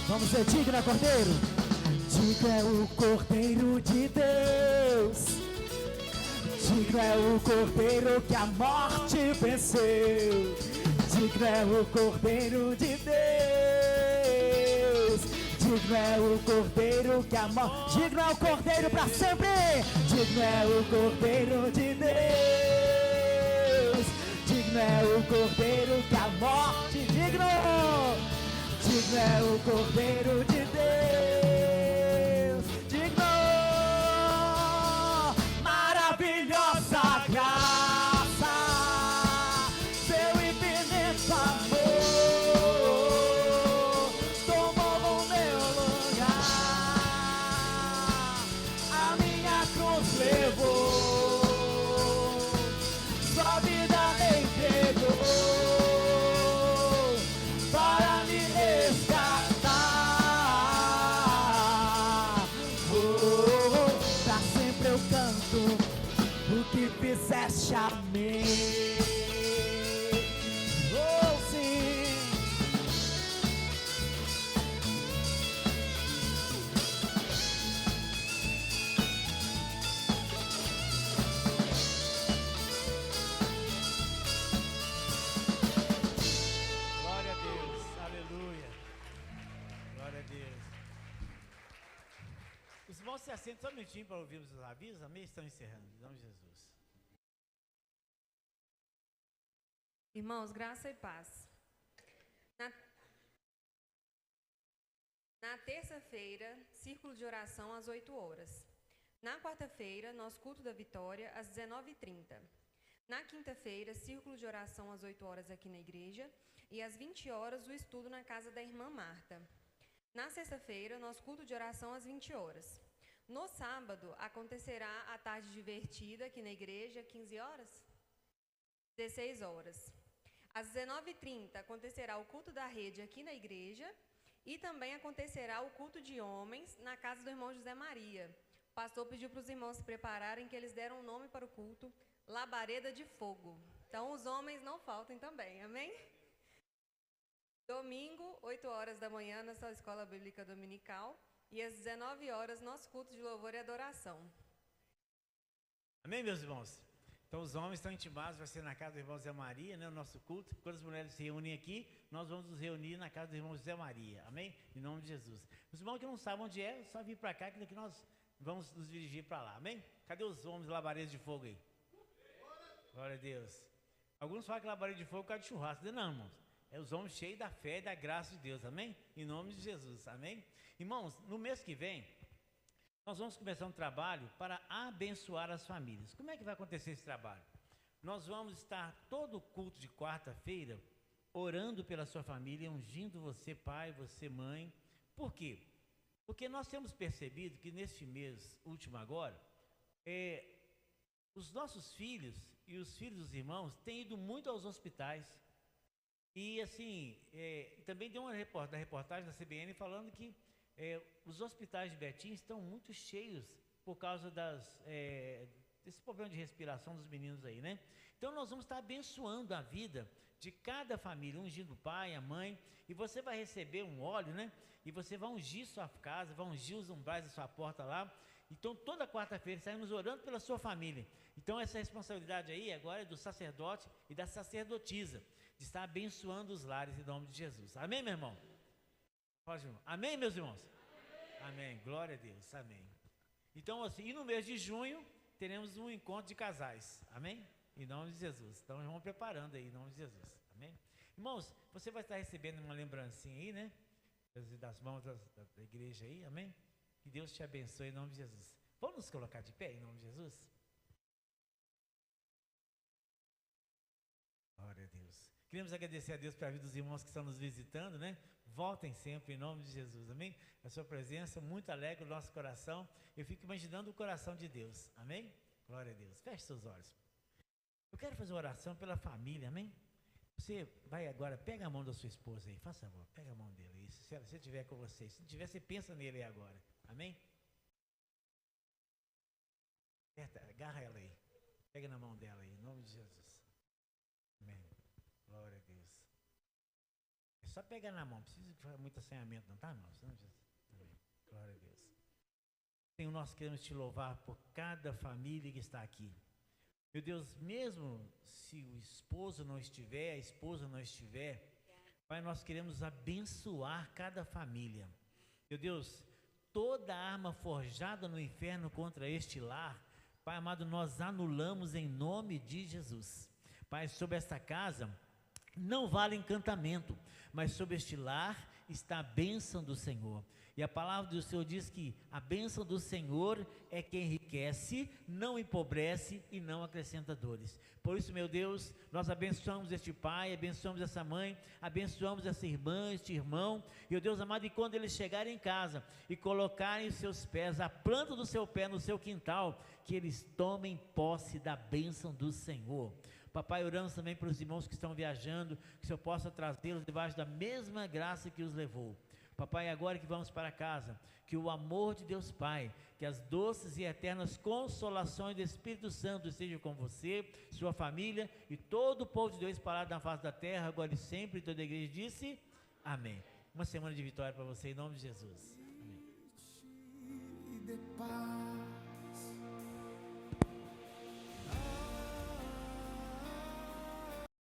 S1: Vamos ser digno, Cordeiro. Digno é o Cordeiro de Deus. Digno é o Cordeiro que a morte venceu. Digno é o Cordeiro de Deus. Digno é o Cordeiro que a morte. Digno é o Cordeiro para sempre. Digno é o Cordeiro de Deus. Digno é o Cordeiro que a morte. Digno é o Cordeiro de Deus. Digno. Maravilhosa graça, seu infinito amor tomou o meu lugar, a minha cruz levou, sua vida me entregou para me resgatar. Pra sempre eu canto o que fizeste a mim. Oh, sim.
S8: Glória a Deus. Aleluia. Glória a Deus. Os irmãos se assentam só um minutinho para ouvirmos os avisos. Amém? Estão encerrando. Em nome de Jesus.
S3: Irmãos, graça e paz. Na terça-feira, círculo de oração às 8 horas. Na quarta-feira, nosso culto da vitória às 19h30. Na quinta-feira, círculo de oração às 8 horas aqui na igreja. E às 20 horas, o estudo na casa da irmã Marta. Na sexta-feira, nosso culto de oração às 20 horas. No sábado, acontecerá a tarde divertida aqui na igreja, 15 horas? 16 horas. Às 19h30 acontecerá o culto da rede aqui na igreja e também acontecerá o culto de homens na casa do irmão José Maria. O pastor pediu para os irmãos se prepararem que eles deram um nome para o culto, Labareda de Fogo. Então os homens não faltem também, amém? Domingo, 8 horas da manhã, na sua escola bíblica dominical e às 19 horas, nosso culto de louvor e adoração.
S8: Amém, meus irmãos? Então os homens estão intimados, vai ser na casa do irmão José Maria, né, o nosso culto. Quando as mulheres se reúnem aqui, nós vamos nos reunir na casa do irmão José Maria, amém? Em nome de Jesus. Os irmãos que não sabem onde é, só vir para cá, que daqui nós vamos nos dirigir para lá, amém? Cadê os homens labaredos de fogo aí? Glória a Deus. Alguns falam que labareda de fogo por causa de churrasco. Não, irmãos. É os homens cheios da fé e da graça de Deus, amém? Em nome de Jesus, amém? Irmãos, no mês que vem, nós vamos começar um trabalho para abençoar as famílias. Como é que vai acontecer esse trabalho? Nós vamos estar todo culto de quarta-feira orando pela sua família, ungindo você pai, você mãe. Por quê? Porque nós temos percebido que neste mês último agora, os nossos filhos e os filhos dos irmãos têm ido muito aos hospitais. E assim, também deu uma reportagem da CBN falando que os hospitais de Betim estão muito cheios por causa desse problema de respiração dos meninos aí, né? Então nós vamos estar abençoando a vida de cada família, ungindo o pai, a mãe, e você vai receber um óleo, né? E você vai ungir sua casa, vai ungir os umbrais da sua porta lá. Então toda quarta-feira estaremos orando pela sua família. Então essa responsabilidade aí agora é do sacerdote e da sacerdotisa, de estar abençoando os lares em nome de Jesus. Amém, meu irmão? Pode, irmão. Amém, meus irmãos? Amém. Glória a Deus. Amém. Então, assim, e no mês de junho, teremos um encontro de casais. Amém? Em nome de Jesus. Então, vamos preparando aí, em nome de Jesus. Amém? Irmãos, você vai estar recebendo uma lembrancinha aí, né? Das mãos da igreja aí. Amém? Que Deus te abençoe em nome de Jesus. Vamos nos colocar de pé em nome de Jesus? Glória a Deus. Queremos agradecer a Deus pela vida dos irmãos que estão nos visitando, né? Voltem sempre em nome de Jesus, amém? A sua presença muito alegra o nosso coração. Eu fico imaginando o coração de Deus, amém? Glória a Deus. Feche seus olhos. Eu quero fazer uma oração pela família, amém? Você vai agora, pega a mão da sua esposa aí, faça favor, pega a mão dele aí. Se você estiver com você, se não tiver, você pensa nele aí agora, amém? Agarra ela aí, pega na mão dela aí, em nome de Jesus. Amém. Glória a Deus. É só pegar na mão, não precisa fazer muito assanhamento, não, tá, irmãos? Amém. Glória a Deus. Senhor, nós queremos te louvar por cada família que está aqui. Meu Deus, mesmo se o esposo não estiver, a esposa não estiver, Pai, nós queremos abençoar cada família. Meu Deus, toda arma forjada no inferno contra este lar, Pai amado, nós anulamos em nome de Jesus. Pai, sobre esta casa não vale encantamento, mas sobre este lar está a bênção do Senhor. E a palavra do Senhor diz que a bênção do Senhor é que enriquece, não empobrece e não acrescenta dores. Por isso, meu Deus, nós abençoamos este pai, abençoamos essa mãe, abençoamos essa irmã, este irmão. E, meu Deus amado, e quando eles chegarem em casa e colocarem os seus pés, a planta do seu pé no seu quintal, que eles tomem posse da bênção do Senhor. Papai, oramos também para os irmãos que estão viajando, que o Senhor possa trazê-los debaixo da mesma graça que os levou. Papai, agora que vamos para casa, que o amor de Deus Pai, que as doces e eternas consolações do Espírito Santo estejam com você, sua família e todo o povo de Deus espalhado na face da terra, agora e sempre. Toda a igreja disse amém. Uma semana de vitória para você em nome de Jesus. Amém.